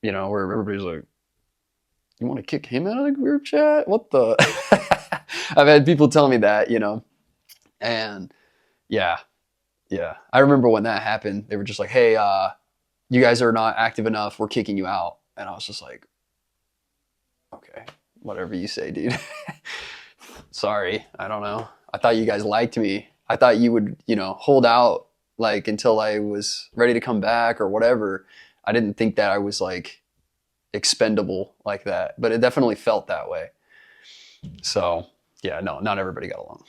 K: you know, where everybody's like, you want to kick him out of the group chat? What the? I've had people tell me that, you know, and yeah. I remember when that happened, they were just like, hey, you guys are not active enough. We're kicking you out. And I was just like, okay, whatever you say, dude. Sorry. I don't know. I thought you guys liked me. I thought you would, you know, hold out like until I was ready to come back or whatever. I didn't think that I was like expendable like that, but it definitely felt that way. So yeah, no, not everybody got along.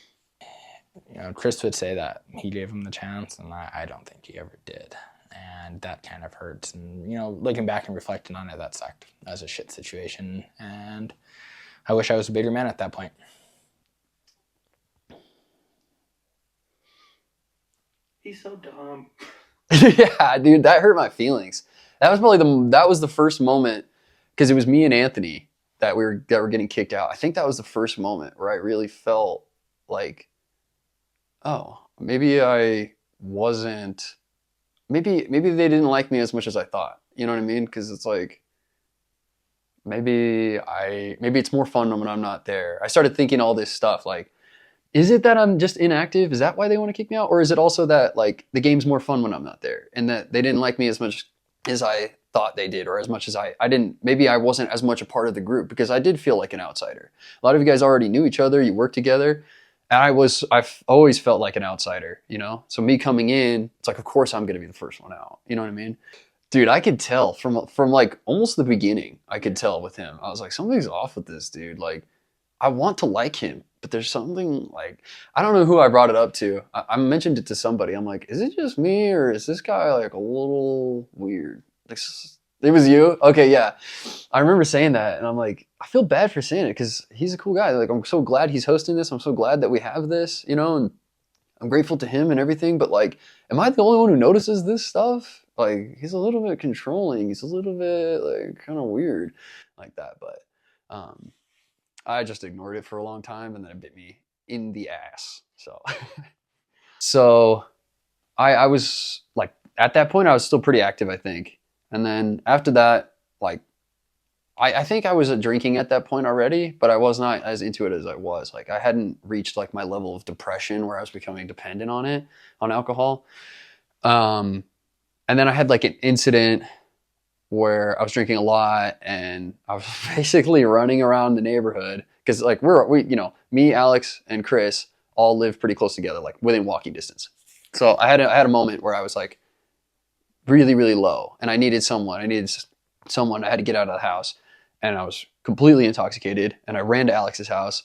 I: You know, Chris would say that he gave him the chance, and I don't think he ever did. And that kind of hurts. And, you know, looking back and reflecting on it, that sucked. That was a shit situation. And I wish I was a bigger man at that point.
J: He's so dumb.
K: Yeah, dude, that hurt my feelings. That was probably that was the first moment, because it was me and Anthony that were getting kicked out. I think that was the first moment where I really felt like, oh, maybe I wasn't, maybe they didn't like me as much as I thought. You know what I mean? Because it's like, maybe it's more fun when I'm not there. I started thinking all this stuff like, is it that I'm just inactive? Is that why they want to kick me out? Or is it also that like the game's more fun when I'm not there, and that they didn't like me as much as I thought they did, or as much as I didn't, maybe I wasn't as much a part of the group, because I did feel like an outsider. A lot of you guys already knew each other, you worked together, and I've always felt like an outsider, you know? So me coming in, it's like, of course I'm gonna be the first one out, you know what I mean? Dude, I could tell from like almost the beginning, I could tell with him. I was like, something's off with this dude. Like, I want to like him, but there's something like, I don't know who I brought it up to. I mentioned it to somebody. I'm like, is it just me, or is this guy like a little weird? Like, it was you? Okay, yeah. I remember saying that, and I'm like, I feel bad for saying it, because he's a cool guy. Like, I'm so glad he's hosting this. I'm so glad that we have this, you know, and I'm grateful to him and everything, but like, am I the only one who notices this stuff? Like, he's a little bit controlling. He's a little bit like kind of weird like that, but I just ignored it for a long time, and then it bit me in the ass. So I was like, at that point I was still pretty active, I think. And then after that, like, I think I was drinking at that point already, but I was not as into it as I was. Like, I hadn't reached like my level of depression where I was becoming dependent on alcohol. And then I had like an incident where I was drinking a lot, and I was basically running around the neighborhood, because like we, you know, me, Alex, and Chris all live pretty close together, like within walking distance. So I had a moment where I was like really, really low, and I needed someone. I had to get out of the house, and I was completely intoxicated, and I ran to Alex's house.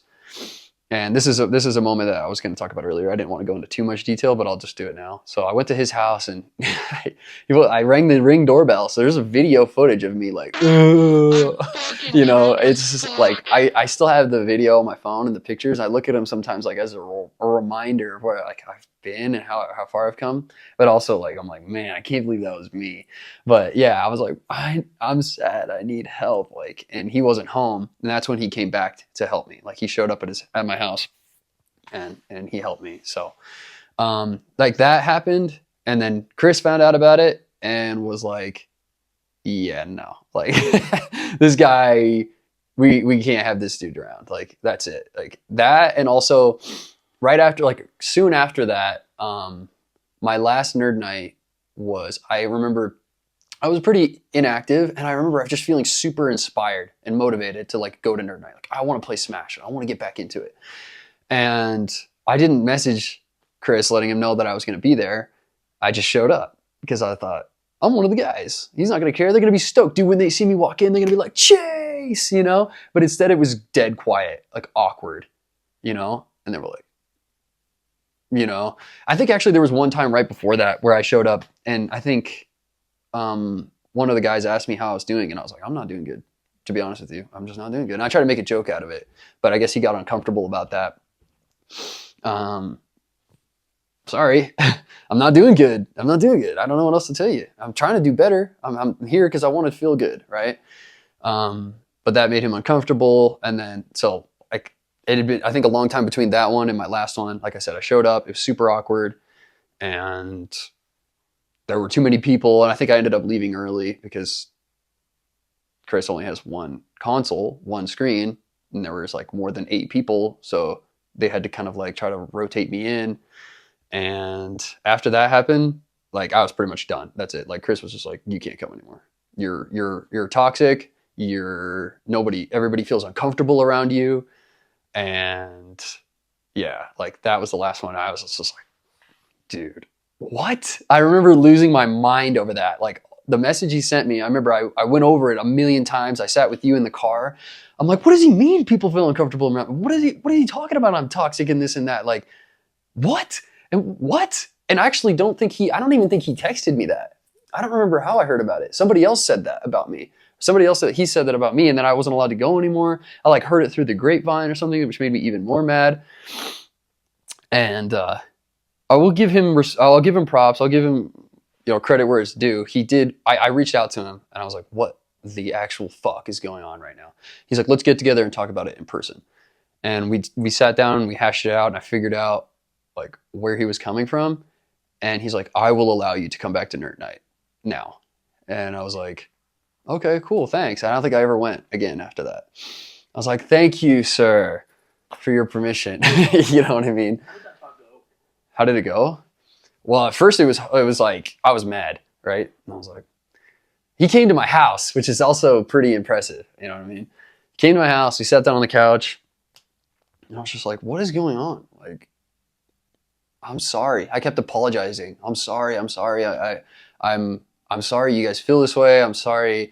K: And this is a moment that I was going to talk about earlier. I didn't want to go into too much detail, but I'll just do it now. So I went to his house, and I rang the Ring doorbell. So there's a video footage of me like, you know, it's just like, I still have the video on my phone and the pictures. I look at them sometimes like as a reminder of where like I've been and how far I've come. But also like, I'm like, man, I can't believe that was me. But yeah, I was like, I'm sad. I need help. Like, and he wasn't home. And that's when he came back to help me. Like, he showed up at my house and he helped me. So like that happened. And then Chris found out about it and was like, yeah, no, like this guy, we can't have this dude around. Like, that's it. Like that. And also right after, like soon after that, my last nerd night I remember I was pretty inactive, and I remember just feeling super inspired and motivated to like go to nerd night. Like, I want to play Smash. I want to get back into it. And I didn't message Chris letting him know that I was going to be there. I just showed up because I thought, I'm one of the guys. He's not going to care. They're going to be stoked. Dude, when they see me walk in, they're going to be like, Chase, you know? But instead it was dead quiet, like awkward, you know? And they were like, you know? I think actually there was one time right before that where I showed up, and I think one of the guys asked me how I was doing, and I was like, I'm not doing good. To be honest with you, I'm just not doing good. And I tried to make a joke out of it, but I guess he got uncomfortable about that. sorry, I'm not doing good. I don't know what else to tell you. I'm trying to do better. I'm here because I want to feel good, right? But that made him uncomfortable. And then, so like, it had been, I think, a long time between that one and my last one. Like I said, I showed up, it was super awkward, and there were too many people. And I think I ended up leaving early because Chris only has one console, one screen, and there was like more than 8 people. So they had to kind of like try to rotate me in. And after that happened, like I was pretty much done. That's it. Like Chris was just like, you can't come anymore. You're toxic. Everybody feels uncomfortable around you. And yeah, like that was the last one. I was just like, dude, what? I remember losing my mind over that. Like the message he sent me, I remember I went over it a million times. I sat with you in the car. I'm like, what does he mean people feel uncomfortable around me? What is he talking about? I'm toxic and this and that. Like, what? And what? And I actually don't even think he texted me that. I don't remember how I heard about it. Somebody else said that about me. He said that about me, and then I wasn't allowed to go anymore. I like heard it through the grapevine or something, which made me even more mad. And I'll give him props. I'll give him, credit where it's due. He did. I reached out to him and I was like, what the actual fuck is going on right now? He's like, let's get together and talk about it in person. And we sat down and we hashed it out, and I figured out like where he was coming from. And he's like, I will allow you to come back to Nerd Night now. And I was like, okay, cool, thanks. I don't think I ever went again after that. I was like, thank you, sir, for your permission. You know what I mean? How did it go? Well, at first it was like, I was mad, right? And I was like, he came to my house, which is also pretty impressive. You know what I mean? He came to my house, we sat down on the couch, and I was just like, what is going on? Like, I'm sorry. I kept apologizing. I'm sorry. I'm sorry you guys feel this way. I'm sorry.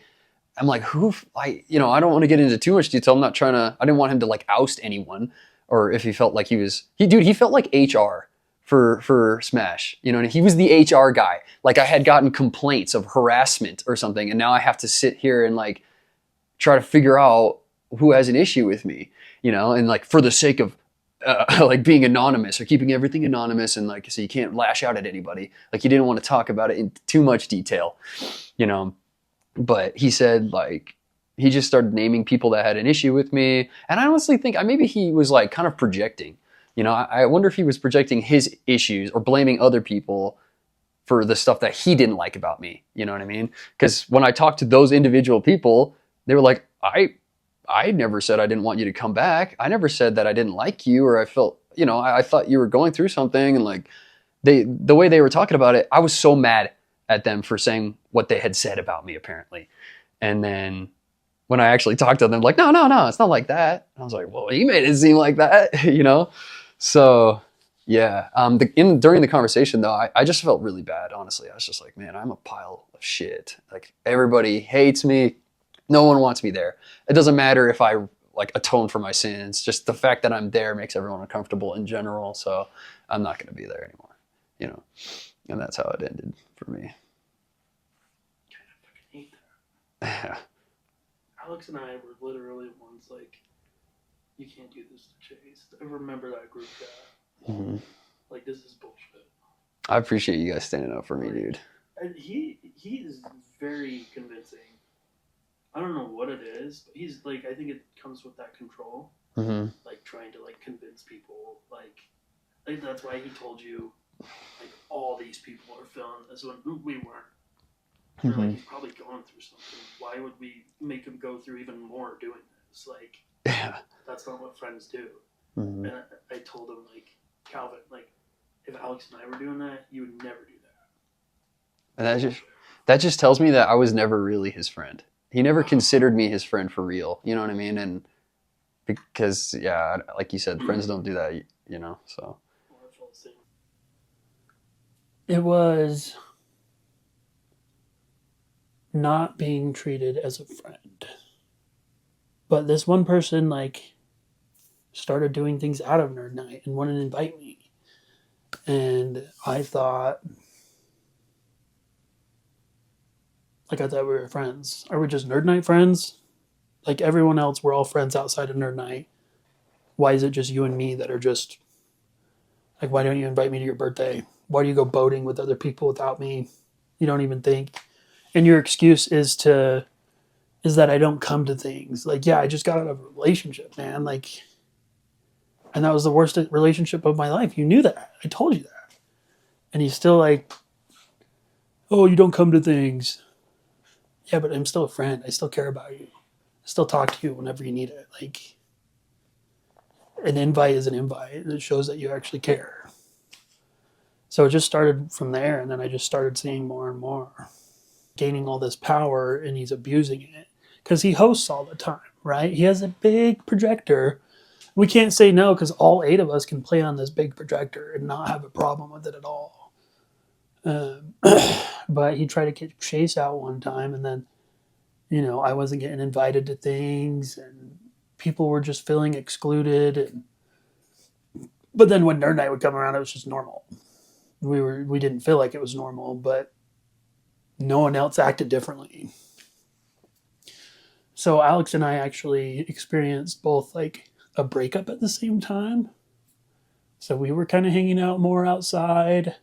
K: I'm like, I don't want to get into too much detail. I didn't want him to like oust anyone, or if he felt like he felt like HR for Smash. You know, and he was the HR guy. Like I had gotten complaints of harassment or something, and now I have to sit here and like try to figure out who has an issue with me, and like for the sake of like being anonymous or keeping everything anonymous, and like, so you can't lash out at anybody. Like he didn't want to talk about it in too much detail, but he said like, he just started naming people that had an issue with me. And I honestly think maybe he was like kind of projecting, I wonder if he was projecting his issues or blaming other people for the stuff that he didn't like about me. You know what I mean? Because when I talked to those individual people, they were like, I never said I didn't want you to come back. I never said that I didn't like you, or I felt, I thought you were going through something. And like the way they were talking about it, I was so mad at them for saying what they had said about me, apparently. And then when I actually talked to them, like, no, it's not like that. I was like, well, he made it seem like that, So yeah, during the conversation though, I just felt really bad. Honestly, I was just like, man, I'm a pile of shit. Like everybody hates me. No one wants me there. It doesn't matter if I like atone for my sins. Just the fact that I'm there makes everyone uncomfortable in general. So I'm not going to be there anymore, and that's how it ended for me. Yeah.
J: Alex and I were literally once like, you can't do this to Chase. I remember that group chat.
K: Mm-hmm.
J: Like, this is bullshit.
K: I appreciate you guys standing up for me, dude.
J: And he is very convincing. I don't know what it is, but he's like, I think it comes with that control.
K: Mm-hmm.
J: Like trying to like convince people, like that's why he told you, like all these people are feeling this when we weren't. We're like, he's probably going through something. Why would we make him go through even more doing this? Like,
K: yeah,
J: that's not what friends do.
K: Mm-hmm.
J: And I told him, like, Calvin, like, if Alex and I were doing that, you would never do that.
K: And that just tells me that I was never really his friend. He never considered me his friend for real. You know what I mean? And because, yeah, like you said, friends don't do that, so.
J: It was not being treated as a friend. But this one person, like, started doing things out of Nerd Night and wanted to invite me. And I thought we were friends. Are we just Nerd Night friends? Like everyone else, we're all friends outside of Nerd Night. Why is it just you and me that are just Like, why don't you invite me to your birthday? Why do you go boating with other people without me? You don't even think. And your excuse is that I don't come to things. Like, yeah, I just got out of a relationship, man. Like, and that was the worst relationship of my life. You knew that. I told you that. And he's still like, oh, you don't come to things. Yeah, but I'm still a friend. I still care about you. I still talk to you whenever you need it. Like, an invite is an invite. And it shows that you actually care. So it just started from there. And then I just started seeing more and more. Gaining all this power, and he's abusing it. Because he hosts all the time, right? He has a big projector. We can't say no because all 8 of us can play on this big projector and not have a problem with it at all. But he tried to get Chase out one time, and then, I wasn't getting invited to things, and people were just feeling excluded. But then when Nerd Night would come around, it was just normal. We didn't feel like it was normal, but no one else acted differently. So Alex and I actually experienced both like a breakup at the same time. So we were kind of hanging out more outside.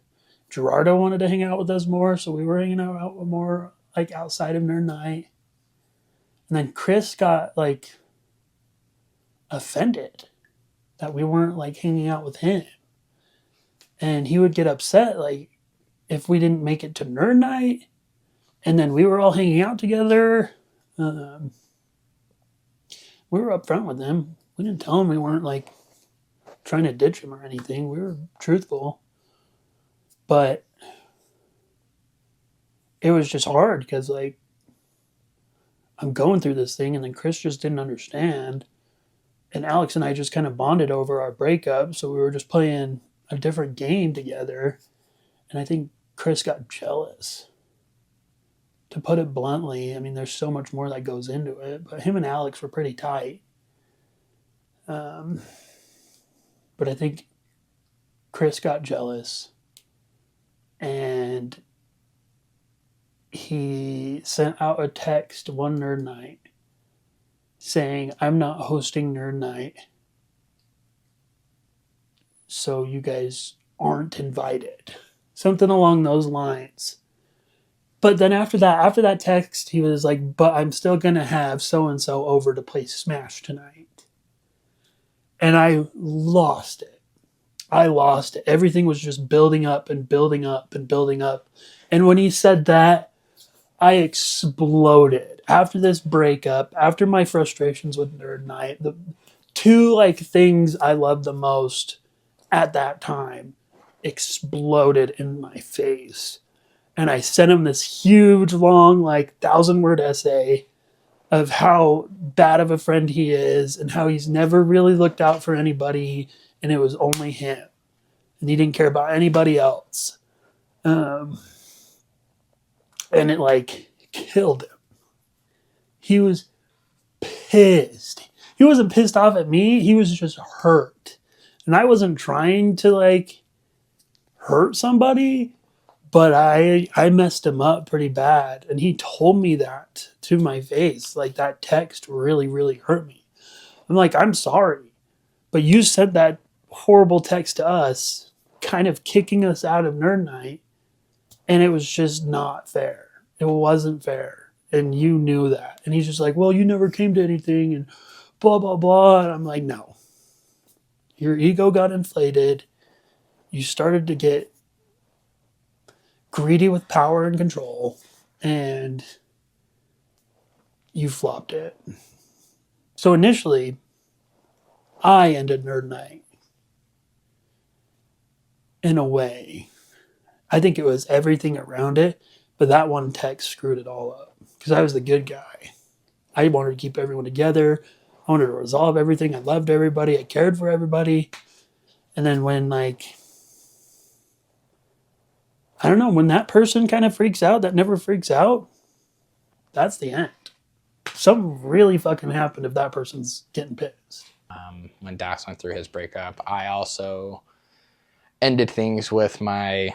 J: Gerardo wanted to hang out with us more, so we were hanging out more like outside of Nerd Night. And then Chris got like offended that we weren't like hanging out with him. And he would get upset like if we didn't make it to Nerd Night. And then we were all hanging out together. We were upfront with him. We didn't tell him we weren't like trying to ditch him or anything. We were truthful. But it was just hard because like I'm going through this thing, and then Chris just didn't understand. And Alex and I just kind of bonded over our breakup. So we were just playing a different game together. And I think Chris got jealous. To put it bluntly, I mean, there's so much more that goes into it, but him and Alex were pretty tight. But I think Chris got jealous, and he sent out a text one Nerd Night saying, I'm not hosting Nerd Night, so you guys aren't invited. Something along those lines. But then after that text, he was like, but I'm still going to have so-and-so over to play Smash tonight. And I lost it. Everything was just building up and building up and building up. And when he said that, I exploded. After this breakup, after my frustrations with Nerd Night, the 2 like things I loved the most at that time exploded in my face. And I sent him this huge, long, like 1,000-word essay of how bad of a friend he is and how he's never really looked out for anybody, and it was only him. And he didn't care about anybody else. And it, like, killed him. He was pissed. He wasn't pissed off at me. He was just hurt. And I wasn't trying to, like, hurt somebody. But I messed him up pretty bad. And he told me that to my face. Like, that text really, really hurt me. I'm like, I'm sorry. But you sent that horrible text to us, kind of kicking us out of Nerd Night. And it was just not fair. It wasn't fair. And you knew that. And he's just like, well, you never came to anything and blah, blah, blah. And I'm like, no. Your ego got inflated. You started to get greedy with power and control, and you flopped it. So initially, I ended Nerd Night. In a way. I think it was everything around it, but that one text screwed it all up. Because I was the good guy. I wanted to keep everyone together. I wanted to resolve everything. I loved everybody. I cared for everybody. And then when, like, I don't know, when that person kind of freaks out, that never freaks out, that's the end. Something really fucking happened if that person's getting pissed.
I: When Dax went through his breakup, I also ended things with my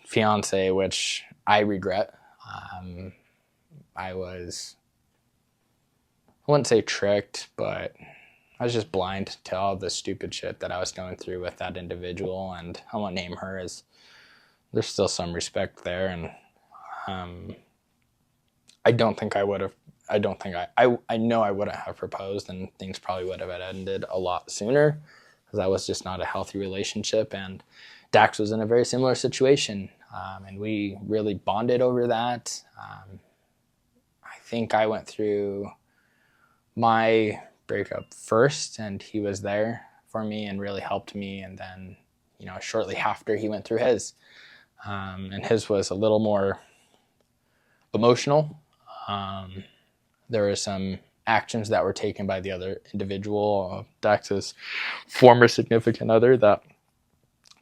I: fiance, which I regret. I wouldn't say tricked, but I was just blind to all the stupid shit that I was going through with that individual, and I won't name her, as there's still some respect there, and I don't think I would have, I know I wouldn't have proposed, and things probably would have ended a lot sooner, because that was just not a healthy relationship, and Dax was in a very similar situation, and we really bonded over that. I think I went through my breakup first, and he was there for me and really helped me, and then, you know, shortly after he went through his, and his was a little more emotional. There were some actions that were taken by the other individual, Dax's former significant other, that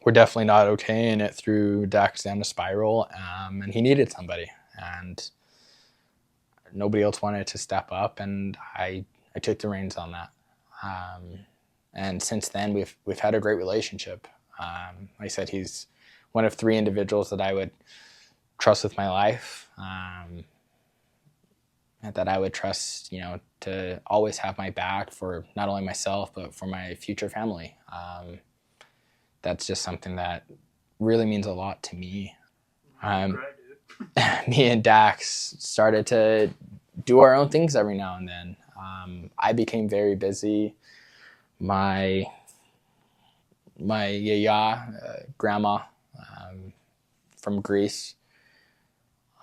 I: were definitely not okay, and it threw Dax down a spiral, and he needed somebody, and nobody else wanted to step up, and I took the reins on that. And since then, we've had a great relationship. Like I said, he's one of 3 individuals that I would trust with my life, and that I would trust, you know, to always have my back for not only myself, but for my future family. That's just something that really means a lot to me. Me and Dax started to do our own things every now and then. I became very busy. My yaya, grandma from Greece,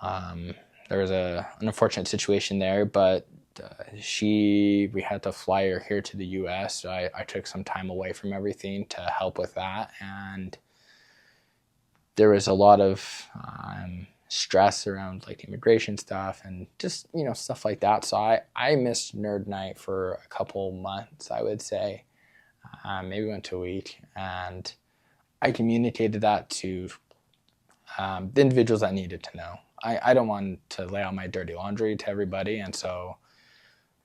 I: there was an unfortunate situation there, but we had to fly her here to the US, so I took some time away from everything to help with that, and there was a lot of stress around like immigration stuff and just, you know, stuff like that. So I missed Nerd Night for a couple months, I would say, maybe went to a week, and I communicated that to the individuals that needed to know. I don't want to lay out my dirty laundry to everybody, and so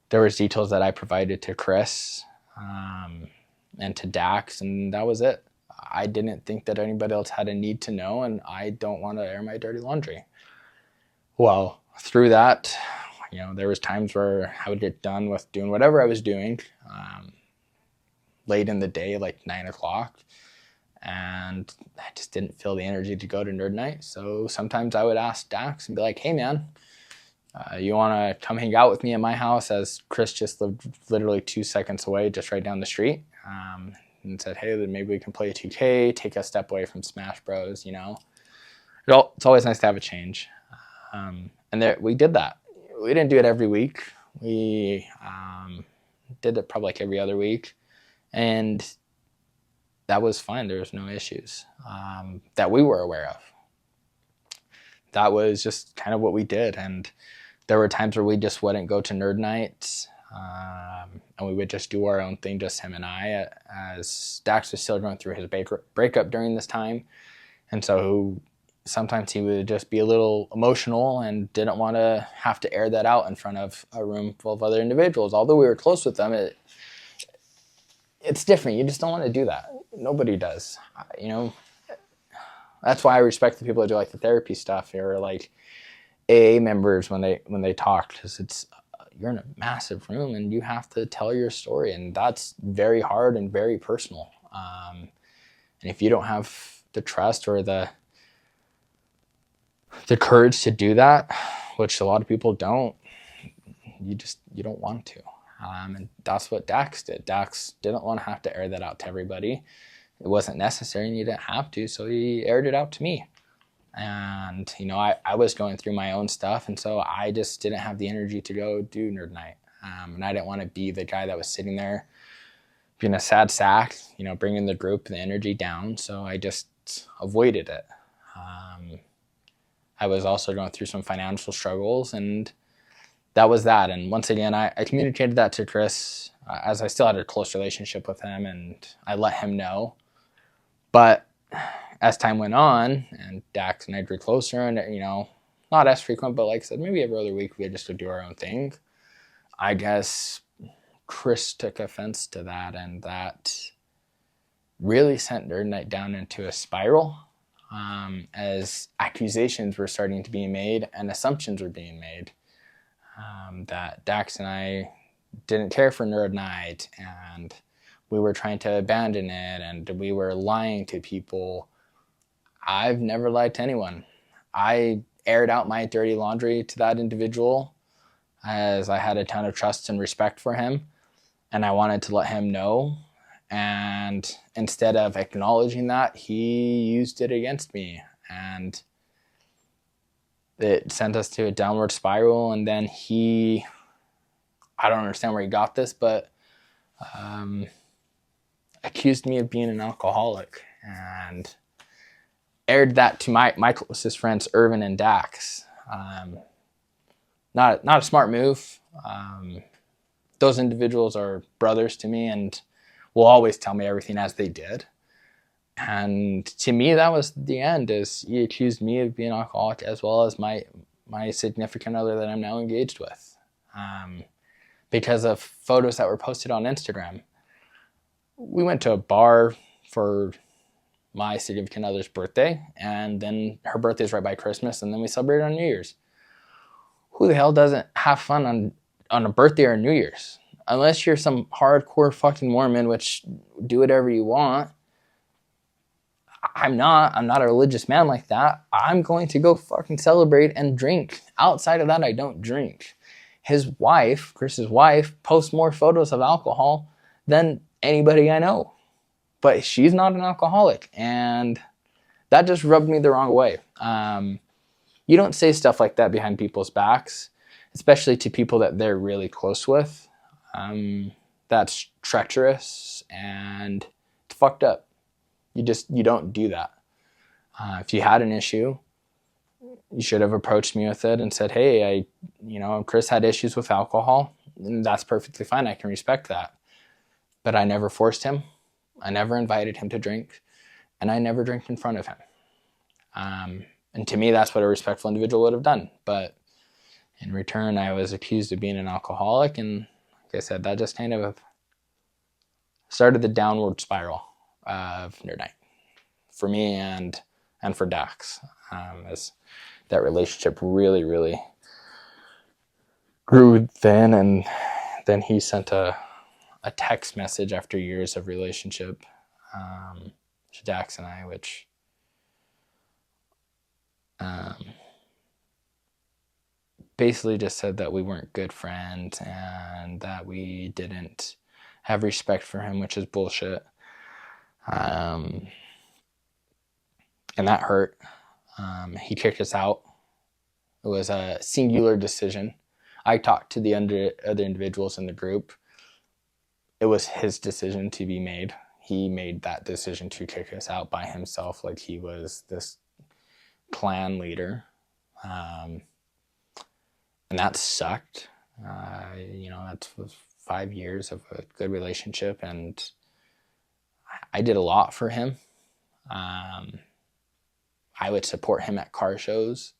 I: there was details that I provided to Chris and to Dax, and that was it. I didn't think that anybody else had a need to know, and I don't want to air my dirty laundry. Well, through that, you know, there was times where I would get done with doing whatever I was doing late in the day, like 9 o'clock, and I just didn't feel the energy to go to Nerd Night. So sometimes I would ask Dax and be like, hey man, you want to come hang out with me at my house, as Chris just lived literally 2 seconds away, just right down the street, and said, hey, then maybe we can play 2K, take a step away from Smash Bros, you know. It's always nice to have a change. And we did that. We didn't do it every week. We did it probably like every other week. And that was fine. There was no issues that we were aware of. That was just kind of what we did. And there were times where we just wouldn't go to Nerd Night, and we would just do our own thing, just him and I, as Dax was still going through his breakup during this time. And so sometimes he would just be a little emotional and didn't want to have to air that out in front of a room full of other individuals. Although we were close with them, it's different. You just don't want to do that. Nobody does, you know. That's why I respect the people that do like the therapy stuff, or like AA members when they talk, because it's, you're in a massive room and you have to tell your story, and that's very hard and very personal. And if you don't have the trust or the courage to do that, which a lot of people don't, you don't want to. And that's what Dax did. Dax didn't want to have to air that out to everybody. It wasn't necessary and you didn't have to, so he aired it out to me. And, you know, I was going through my own stuff, and so I just didn't have the energy to go do Nerd Night. And I didn't want to be the guy that was sitting there being a sad sack, you know, bringing the group, the energy down, so I just avoided it. I was also going through some financial struggles, and that was that. And once again, I communicated that to Chris, as I still had a close relationship with him, and I let him know. But as time went on, and Dax and I grew closer, and, you know, not as frequent, but like I said, maybe every other week we just would do our own thing. I guess Chris took offense to that, and that really sent Nerd Night down into a spiral, as accusations were starting to be made and assumptions were being made, that Dax and I didn't care for Nerd Night, and we were trying to abandon it, and we were lying to people. I've never lied to anyone. I aired out my dirty laundry to that individual as I had a ton of trust and respect for him, and I wanted to let him know. And instead of acknowledging that, he used it against me, and it sent us to a downward spiral. And then I don't understand where he got this, but accused me of being an alcoholic, and aired that to my closest friends, Irvin and Dax. Not a smart move. Those individuals are brothers to me and will always tell me everything as they did. And to me, that was the end. Is he accused me of being an alcoholic as well as my significant other that I'm now engaged with, because of photos that were posted on Instagram. We went to a bar for my significant other's birthday, and then her birthday's right by Christmas, and then we celebrated on New Year's. Who the hell doesn't have fun on a birthday or New Year's? Unless you're some hardcore fucking Mormon, which do whatever you want. I'm not a religious man like that. I'm going to go fucking celebrate and drink. Outside of that, I don't drink. His wife, Chris's wife, posts more photos of alcohol than anybody I know. But she's not an alcoholic, and that just rubbed me the wrong way. You don't say stuff like that behind people's backs, especially to people that they're really close with. That's treacherous and it's fucked up. You don't do that. If you had an issue, you should have approached me with it and said, hey, Chris had issues with alcohol, and that's perfectly fine. I can respect that. But I never forced him. I never invited him to drink, and I never drank in front of him. And to me, that's what a respectful individual would have done. But in return, I was accused of being an alcoholic, and like I said, that just kind of started the downward spiral of Nerd Night for me and for Dax, as that relationship really, really grew thin. And then he sent a text message after years of relationship to Dax and I, which basically just said that we weren't good friends and that we didn't have respect for him, which is bullshit. And that hurt. He kicked us out. It was a singular decision. I talked to the other individuals in the group. It was his decision to be made. He made that decision to kick us out by himself, like he was this clan leader. And that sucked. That was 5 years of a good relationship, and I did a lot for him. I would support him at car shows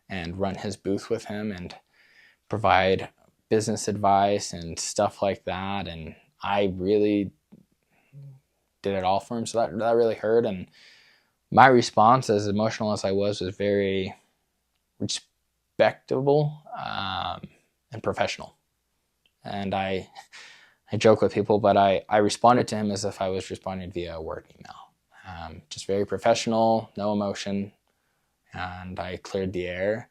I: and run his booth with him and provide business advice and stuff like that. And I really did it all for him. So that really hurt. And my response, as emotional as I was very respectable and professional. And I joke with people, but I responded to him as if I was responding via a work email. Just very professional, no emotion, and I cleared the air.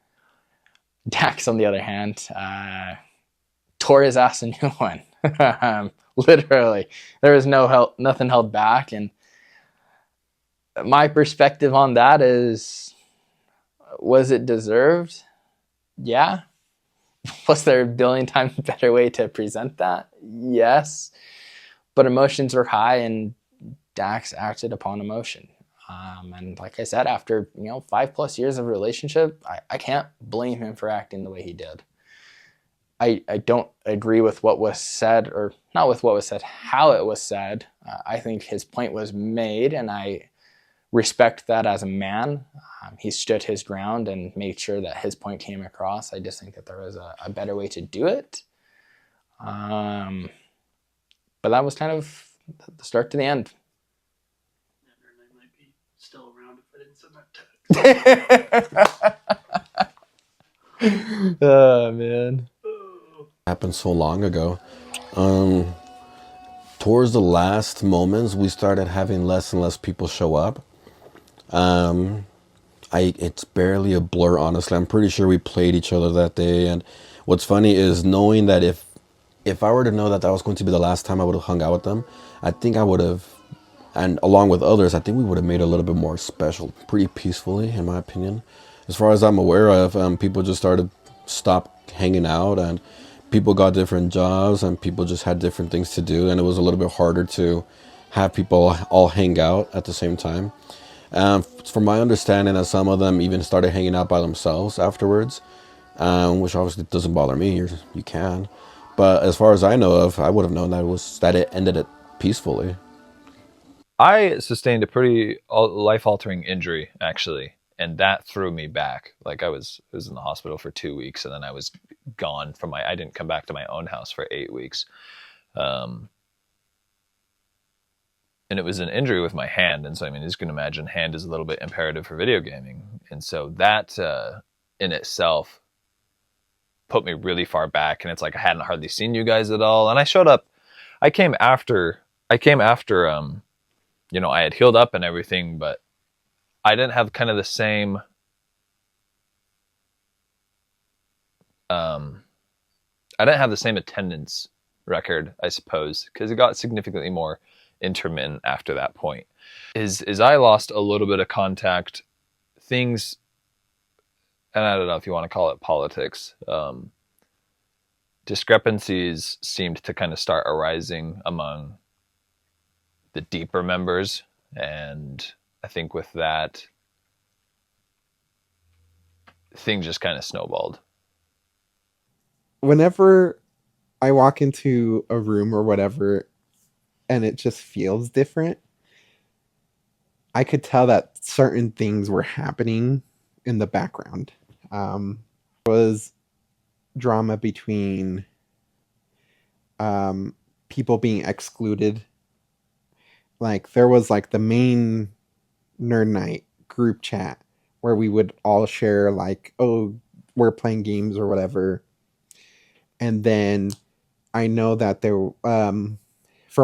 I: Dax, on the other hand, tore his ass a new one. Literally, there was nothing held back, and my perspective on that is, was it deserved? Yeah. Was there a billion times better way to present that? Yes. But emotions were high, and Dax acted upon emotion. And like I said, after 5+ years of relationship, I can't blame him for acting the way he did. I don't agree with what was said, or not with what was said, how it was said. I think his point was made, and I respect that as a man. He stood his ground and made sure that his point came across. I just think that there was a better way to do it. But that was kind of the start to the end.
J: I might be still around if I didn't send that text.
I: Oh, man.
E: Happened so long ago. Towards the last moments, we started having less and less people show up. It's barely a blur, honestly. I'm pretty sure we played each other that day. And what's funny is knowing that if I were to know that that was going to be the last time I would have hung out with them, I think I would have, and along with others, I think we would have made it a little bit more special, pretty peacefully, in my opinion. As far as I'm aware of, people just stopped hanging out, and people got different jobs, and people just had different things to do, and it was a little bit harder to have people all hang out at the same time. From my understanding, that some of them even started hanging out by themselves afterwards, which obviously doesn't bother me. You can, but as far as I know of, I would have known that it ended it peacefully.
L: I sustained a pretty life-altering injury, actually, and that threw me back. Like I was in the hospital for 2 weeks, and then I was gone from I didn't come back to my own house for 8 weeks. And it was an injury with my hand. And so, I mean, as you can imagine, hand is a little bit imperative for video gaming. And so that in itself put me really far back. And it's like I hadn't hardly seen you guys at all. And I showed up, I came after, you know, I had healed up and everything, but I didn't have kind of the same, I didn't have the same attendance record, I suppose, because it got significantly more intermittent after that point. Is I lost a little bit of contact, things, and I don't know if you want to call it politics, discrepancies seemed to kind of start arising among the deeper members, and I think with that, things just kind of snowballed.
M: Whenever I walk into a room or whatever, and it just feels different, I could tell that certain things were happening in the background. There was drama between people being excluded. Like there was like the main Nerd Night group chat where we would all share like, oh, we're playing games or whatever. And then I know that there, from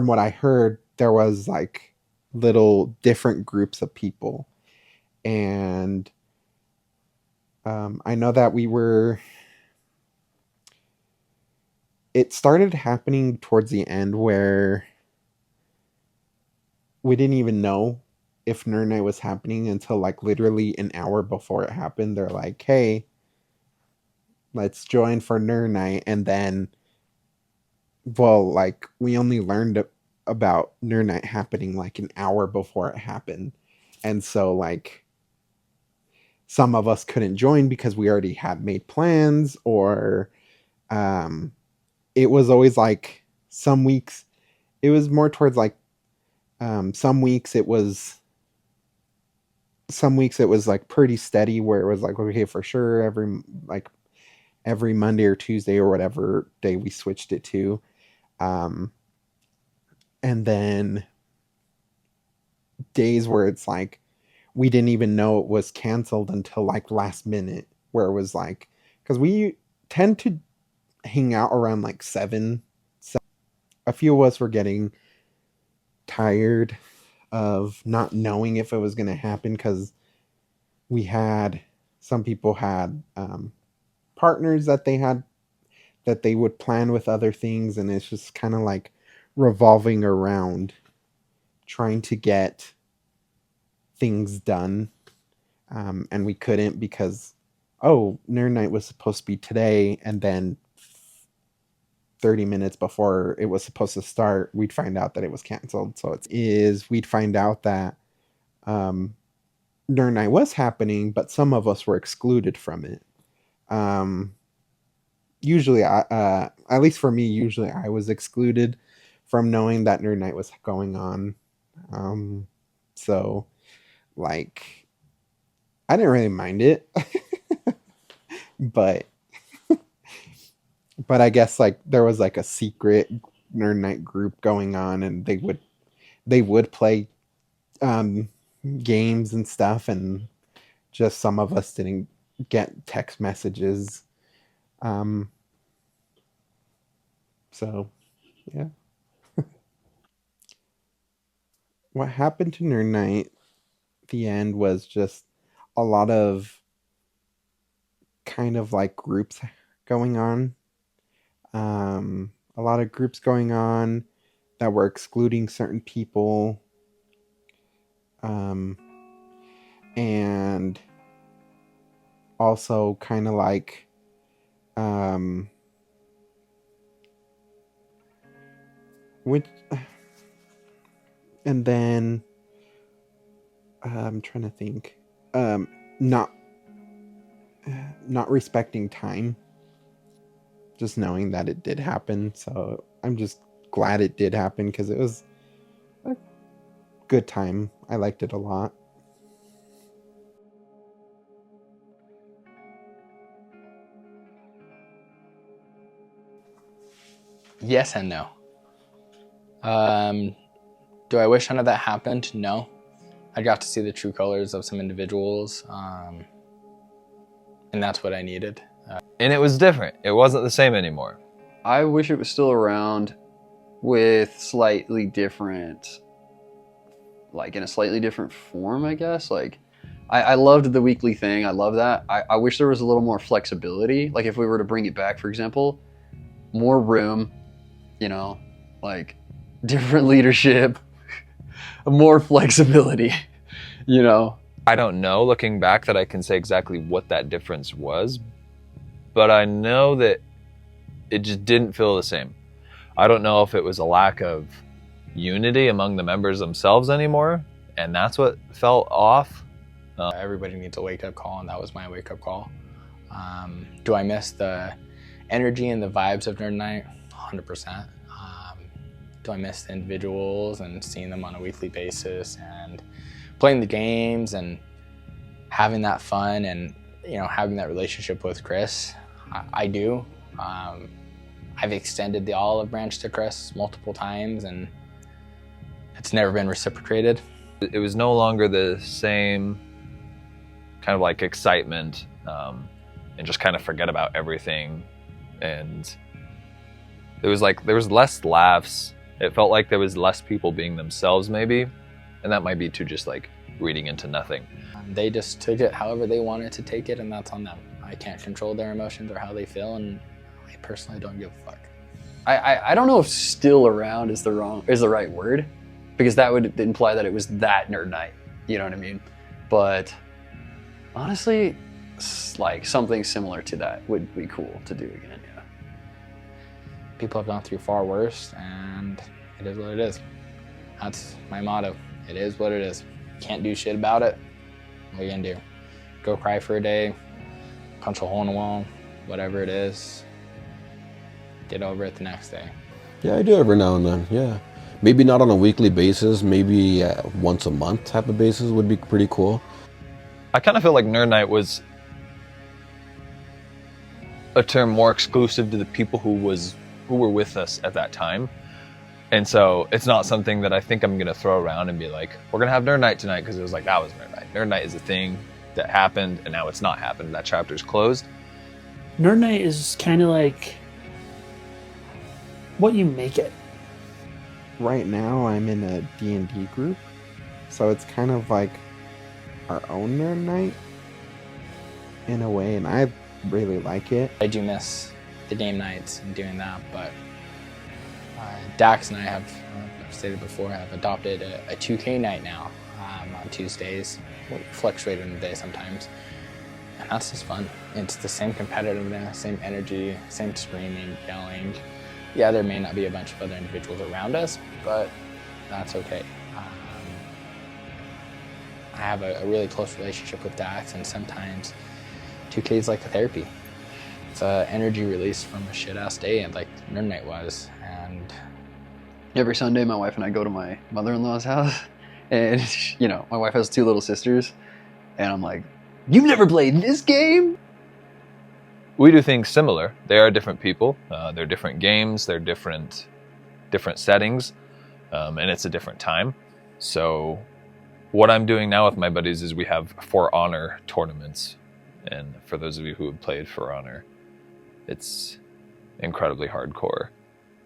M: what I heard, there was like little different groups of people. And I know that it started happening towards the end where we didn't even know if Nerd Night was happening until like literally an hour before it happened. They're like, hey, let's join for Nerd Night. And then, well, like we only learned about Nerd Night happening like an hour before it happened. And so like some of us couldn't join because we already had made plans, or it was always like some weeks it was more towards like some weeks it was like pretty steady where it was like, okay, for sure every Monday or Tuesday or whatever day we switched it to. And then days where it's like we didn't even know it was canceled until like last minute, where it was like, because we tend to hang out around like 7. So a few of us were getting tired of not knowing if it was going to happen, because some people had partners that they would plan with other things, and it's just kind of like revolving around trying to get things done, and we couldn't because Nerd Night was supposed to be today, and then 30 minutes before it was supposed to start, we'd find out that it was canceled. So we'd find out that Nerd Night was happening, but some of us were excluded from it. Usually, at least for me, usually I was excluded from knowing that Nerd Night was going on. So, like, I didn't really mind it, but I guess like there was like a secret Nerd Night group going on, and they would play games and stuff, and just some of us didn't get text messages. So Yeah. What happened to Nerd Night, the end, was just a lot of kind of like groups going on. A lot of groups going on that were excluding certain people. And also kind of like which, and then I'm trying to think, not respecting time, just knowing that it did happen. So I'm just glad it did happen because it was a good time. I liked it a lot.
I: Yes and no. Do I wish none of that happened? No. I got to see the true colors of some individuals, and that's what I needed.
L: And it was different. It wasn't the same anymore.
K: I wish it was still around with slightly different, like in a slightly different form, I guess. Like, I loved the weekly thing. I love that. I wish there was a little more flexibility. Like if we were to bring it back, for example, more room, you know, like different leadership, more flexibility, you know.
L: I don't know, looking back, that I can say exactly what that difference was, but I know that it just didn't feel the same. I don't know if it was a lack of unity among the members themselves anymore, and that's what felt off.
I: Everybody needs a wake-up call, and that was my wake-up call. Do I miss the energy and the vibes of Nerd Night? 100%. Do I miss the individuals and seeing them on a weekly basis and playing the games and having that fun and, you know, having that relationship with Chris? I do. I've extended the olive branch to Chris multiple times, and it's never been reciprocated.
L: It was no longer the same kind of like excitement and just kind of forget about everything. And it was like there was less laughs. It felt like there was less people being themselves, maybe, and that might be too just like reading into nothing.
I: They just took it however they wanted to take it, and that's on them. I can't control their emotions or how they feel, and I personally don't give a fuck.
K: I don't know if "still around" is the right word, because that would imply that it was that Nerd Night. You know what I mean? But honestly, like something similar to that would be cool to do again. Yeah.
I: People have gone through far worse, and it is what it is. That's my motto. It is what it is. Can't do shit about it. What are you gonna do? Go cry for a day, punch a hole in the wall, whatever it is. Get over it the next day.
E: Yeah, I do every now and then, yeah. Maybe not on a weekly basis, maybe once a month type of basis would be pretty cool.
L: I kind of feel like Nerd Night was a term more exclusive to the people who were with us at that time. And so it's not something that I think I'm gonna throw around and be like, we're gonna have Nerd Night tonight, because it was like, that was Nerd Night. Nerd Night is a thing that happened, and now it's not happened. That chapter's closed.
J: Nerd Night is kind of like what you make it.
M: Right now I'm in a D&D group, so it's kind of like our own Nerd Night in a way, and I really like it.
I: I do miss the game nights and doing that, but Dax and I have, I've stated before, have adopted a 2K night now on Tuesdays. We'll fluctuate in the day sometimes, and that's just fun. It's the same competitiveness, same energy, same screaming, yelling. Yeah, there may not be a bunch of other individuals around us, but that's okay. I have a really close relationship with Dax, and sometimes 2K is like a therapy. It's an energy release from a shit-ass day, like Nerd Night was. And
K: every Sunday, my wife and I go to my mother-in-law's house, and you know, my wife has 2 little sisters, and I'm like, "You've never played this game?"
L: We do things similar. They are different people. They're different games. They're different settings, and it's a different time. So what I'm doing now with my buddies is we have For Honor tournaments. And for those of you who have played For Honor, it's incredibly hardcore.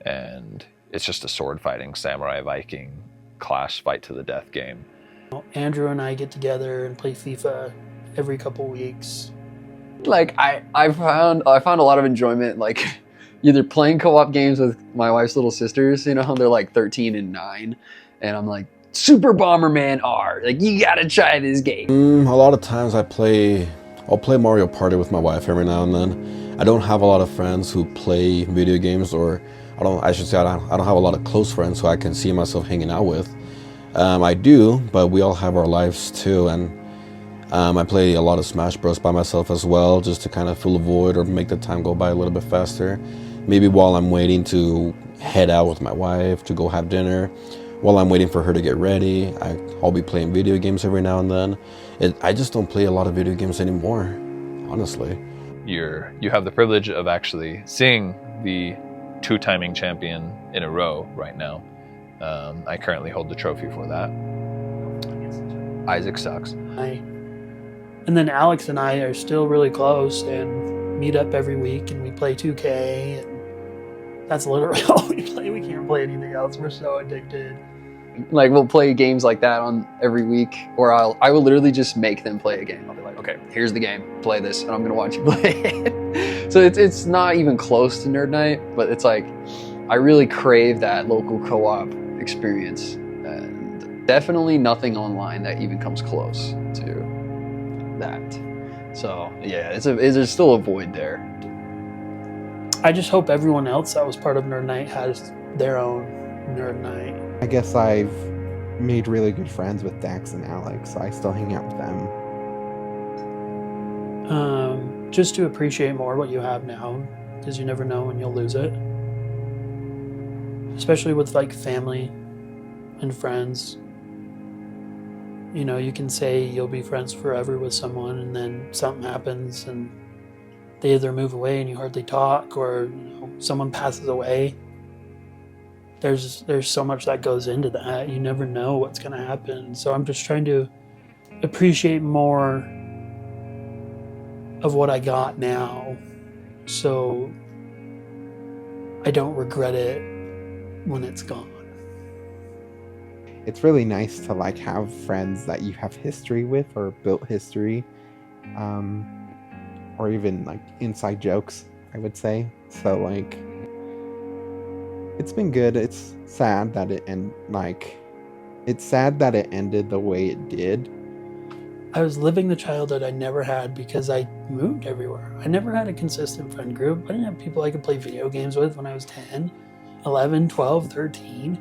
L: And it's just a sword fighting samurai Viking clash fight to the death game.
J: Andrew and I get together and play FIFA every couple weeks.
K: Like I found a lot of enjoyment like either playing co-op games with my wife's little sisters, you know, they're like 13 and 9, and I'm like, Super Bomberman R, like you gotta try this game.
E: A lot of times I'll play Mario Party with my wife every now and then. I don't have a lot of friends who play video games, or I don't have a lot of close friends who I can see myself hanging out with. I do, but we all have our lives too, and I play a lot of Smash Bros by myself as well, just to kind of fill a void or make the time go by a little bit faster. Maybe while I'm waiting to head out with my wife to go have dinner, while I'm waiting for her to get ready, I'll be playing video games every now and then. I just don't play a lot of video games anymore, honestly.
L: You have the privilege of actually seeing the 2-timing champion in a row right now. I currently hold the trophy for that. Isaac sucks.
J: And then Alex and I are still really close and meet up every week, and we play 2K, and that's literally all we play. We can't play anything else. We're so addicted.
K: Like we'll play games like that on every week, or I will literally just make them play a game. I'll be like, okay, here's the game, play this, and I'm gonna watch you play it. So it's not even close to Nerd Night, but it's like I really crave that local co-op experience, and definitely nothing online that even comes close to that. So yeah, there's still a void there.
J: I just hope everyone else that was part of Nerd Night has their own Nerd Night.
M: I guess I've made really good friends with Dax and Alex, so I still hang out with them.
J: Just to appreciate more what you have now, because you never know when you'll lose it. Especially with like family and friends. You know, you can say you'll be friends forever with someone, and then something happens and they either move away and you hardly talk, or someone passes away. There's so much that goes into that. You never know what's going to happen. So I'm just trying to appreciate more of what I got now, so I don't regret it when it's gone.
M: It's really nice to like have friends that you have history with or built history, or even like inside jokes, I would say. So like, it's been good. It's sad that it ended the way it did.
J: I was living the childhood I never had because I moved everywhere. I never had a consistent friend group. I didn't have people I could play video games with when I was 10, 11, 12, 13.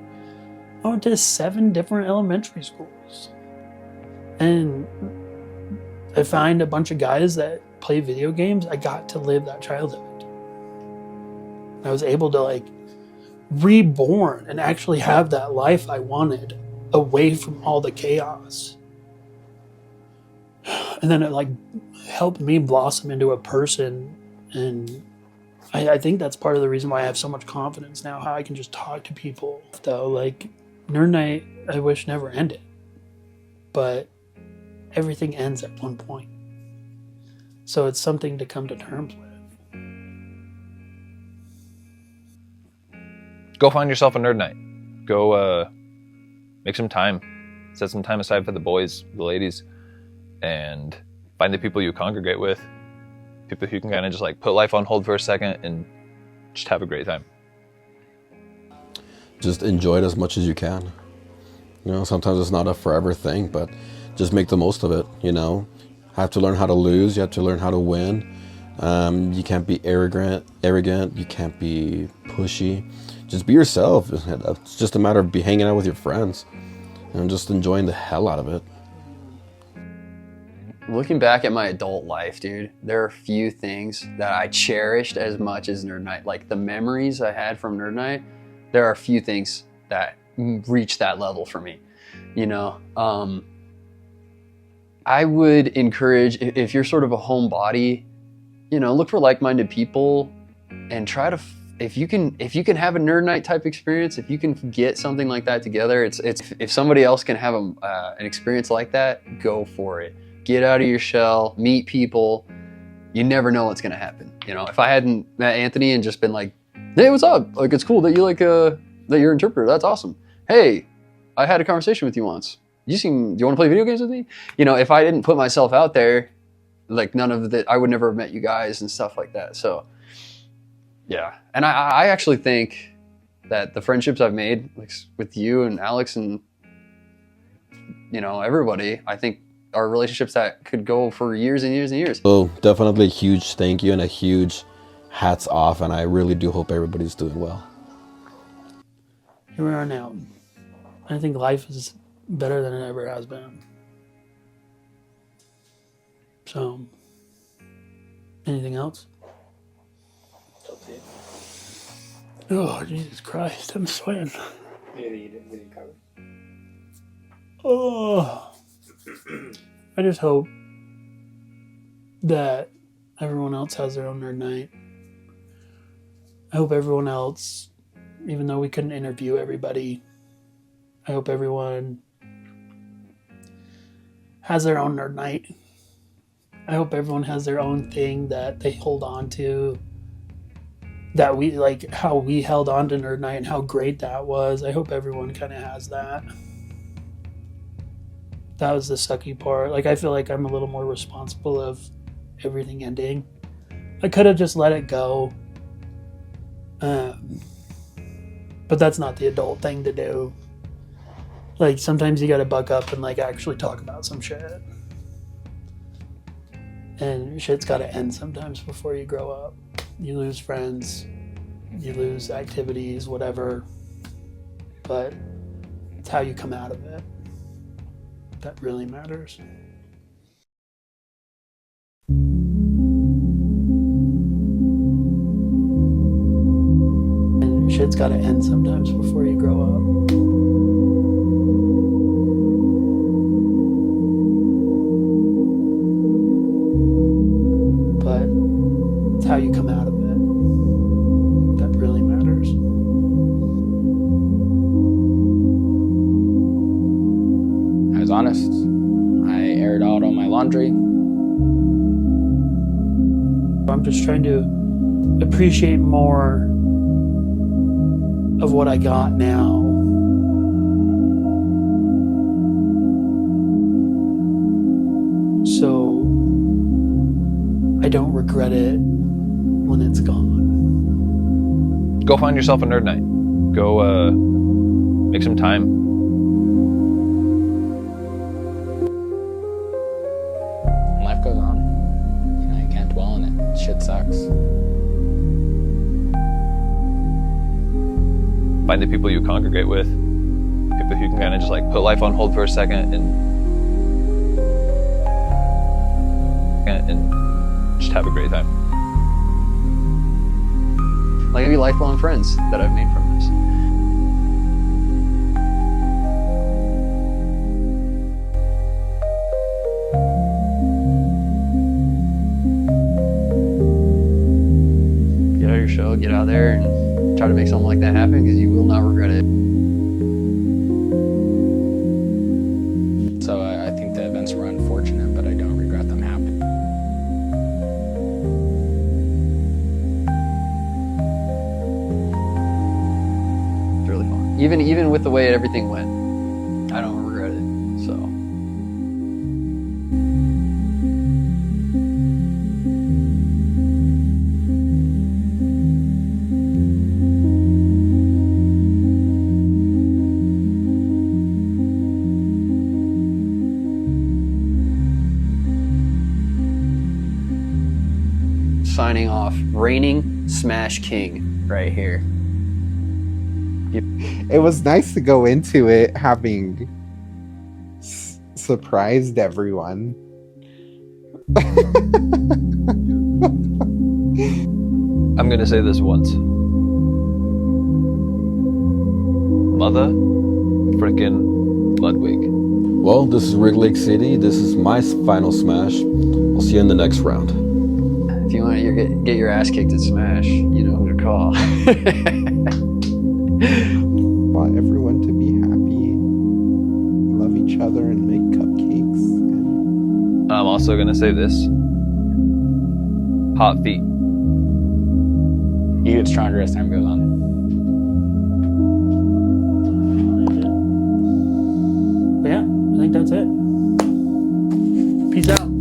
J: I went to 7 different elementary schools. And I find a bunch of guys that play video games. I got to live that childhood. I was able to like reborn and actually have that life I wanted away from all the chaos. And then it like helped me blossom into a person, and I think that's part of the reason why I have so much confidence now, how I can just talk to people. Though like Nerd Night, I wish never ended, but everything ends at one point, so it's something to come to terms with.
L: Go find yourself a Nerd Night. Go make some time. Set some time aside for the boys, the ladies, and find the people you congregate with. People who can kind of just like put life on hold for a second and just have a great time.
E: Just enjoy it as much as you can. You know, sometimes it's not a forever thing, but just make the most of it, you know. Have to learn how to lose, you have to learn how to win. You can't be arrogant, you can't be pushy. Just be yourself. It's just a matter of hanging out with your friends and just enjoying the hell out of it.
K: Looking back at my adult life, dude, there are a few things that I cherished as much as Nerd Night. Like the memories I had from Nerd Night, there are a few things that reach that level for me. You know, I would encourage, if you're sort of a homebody, you know, look for like-minded people and try to, if you can have a Nerd Night type experience, if you can get something like that together, it's if somebody else can have an experience like that, go for it. Get out of your shell, meet people. You never know what's gonna happen. You know, if I hadn't met Anthony and just been like, hey, what's up? Like, it's cool that you like that you're an interpreter. That's awesome. Hey, I had a conversation with you once. Do you want to play video games with me? You know, if I didn't put myself out there, like I would never have met you guys and stuff like that. So yeah. And I actually think that the friendships I've made, like with you and Alex and, you know, everybody, I think are relationships that could go for years and years and years.
E: So definitely a huge thank you and a huge hats off, and I really do hope everybody's doing well.
J: Here we are now. I think life is better than it ever has been. So, anything else? Oh, Jesus Christ, I'm sweating. Oh, I just hope that everyone else has their own nerd night. I hope everyone else, even though we couldn't interview everybody, I hope everyone has their own nerd night. I hope everyone has their own thing that they hold on to, that we like how we held on to nerd night and how great that was. I hope everyone kind of has that. That was the sucky part. Like, I feel like I'm a little more responsible of everything ending. I could have just let it go. But that's not the adult thing to do. Like, sometimes you gotta buck up and like actually talk about some shit. And shit's gotta end sometimes before you grow up. You lose friends, you lose activities, whatever. But it's how you come out of it that really matters. And shit's gotta end sometimes before you grow up. But it's how you come out of it that really matters.
I: I was honest. I aired out all my laundry.
J: I'm just trying to appreciate more of what I got now. So I don't regret it when it's gone.
L: Go find yourself a nerd night. Go make some time.
I: Life goes on. You know, you can't dwell on it. Shit sucks.
L: Find the people you congregate with. People who can kind of just like put life on hold for a second and just have a great time.
K: Like maybe lifelong friends that I've made from this. Get out of your show, get out there and try to make something like that happen because you will not regret it.
I: So I think the events were unfortunate, but I don't regret them happening.
K: It's really fun. Even with the way everything went, I don't regret it. So. Signing off, reigning Smash King right here.
M: It was nice to go into it having surprised everyone.
L: I'm gonna say this once. Mother frickin' Ludwig.
E: Well, this is Rig Lake City. This is my final Smash. I'll see you in the next round.
K: If you want to get your ass kicked at Smash, you know who to call.
M: Want everyone to be happy, love each other, and make cupcakes.
L: I'm also gonna say this. Hot feet.
I: You get stronger as time goes on.
J: that's it. Peace out.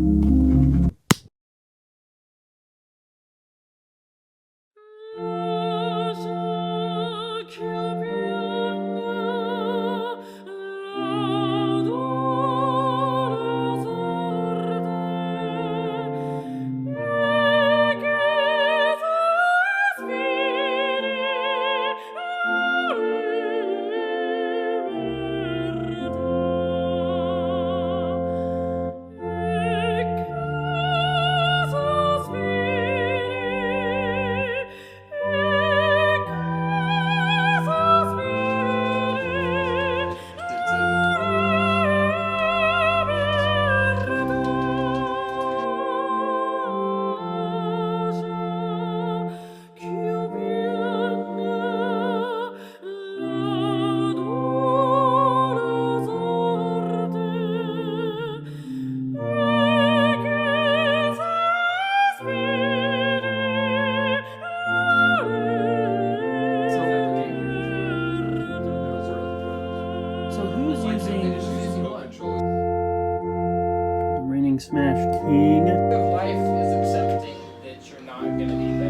D: Reigning Smash King.
I: Life is accepting that you're not gonna be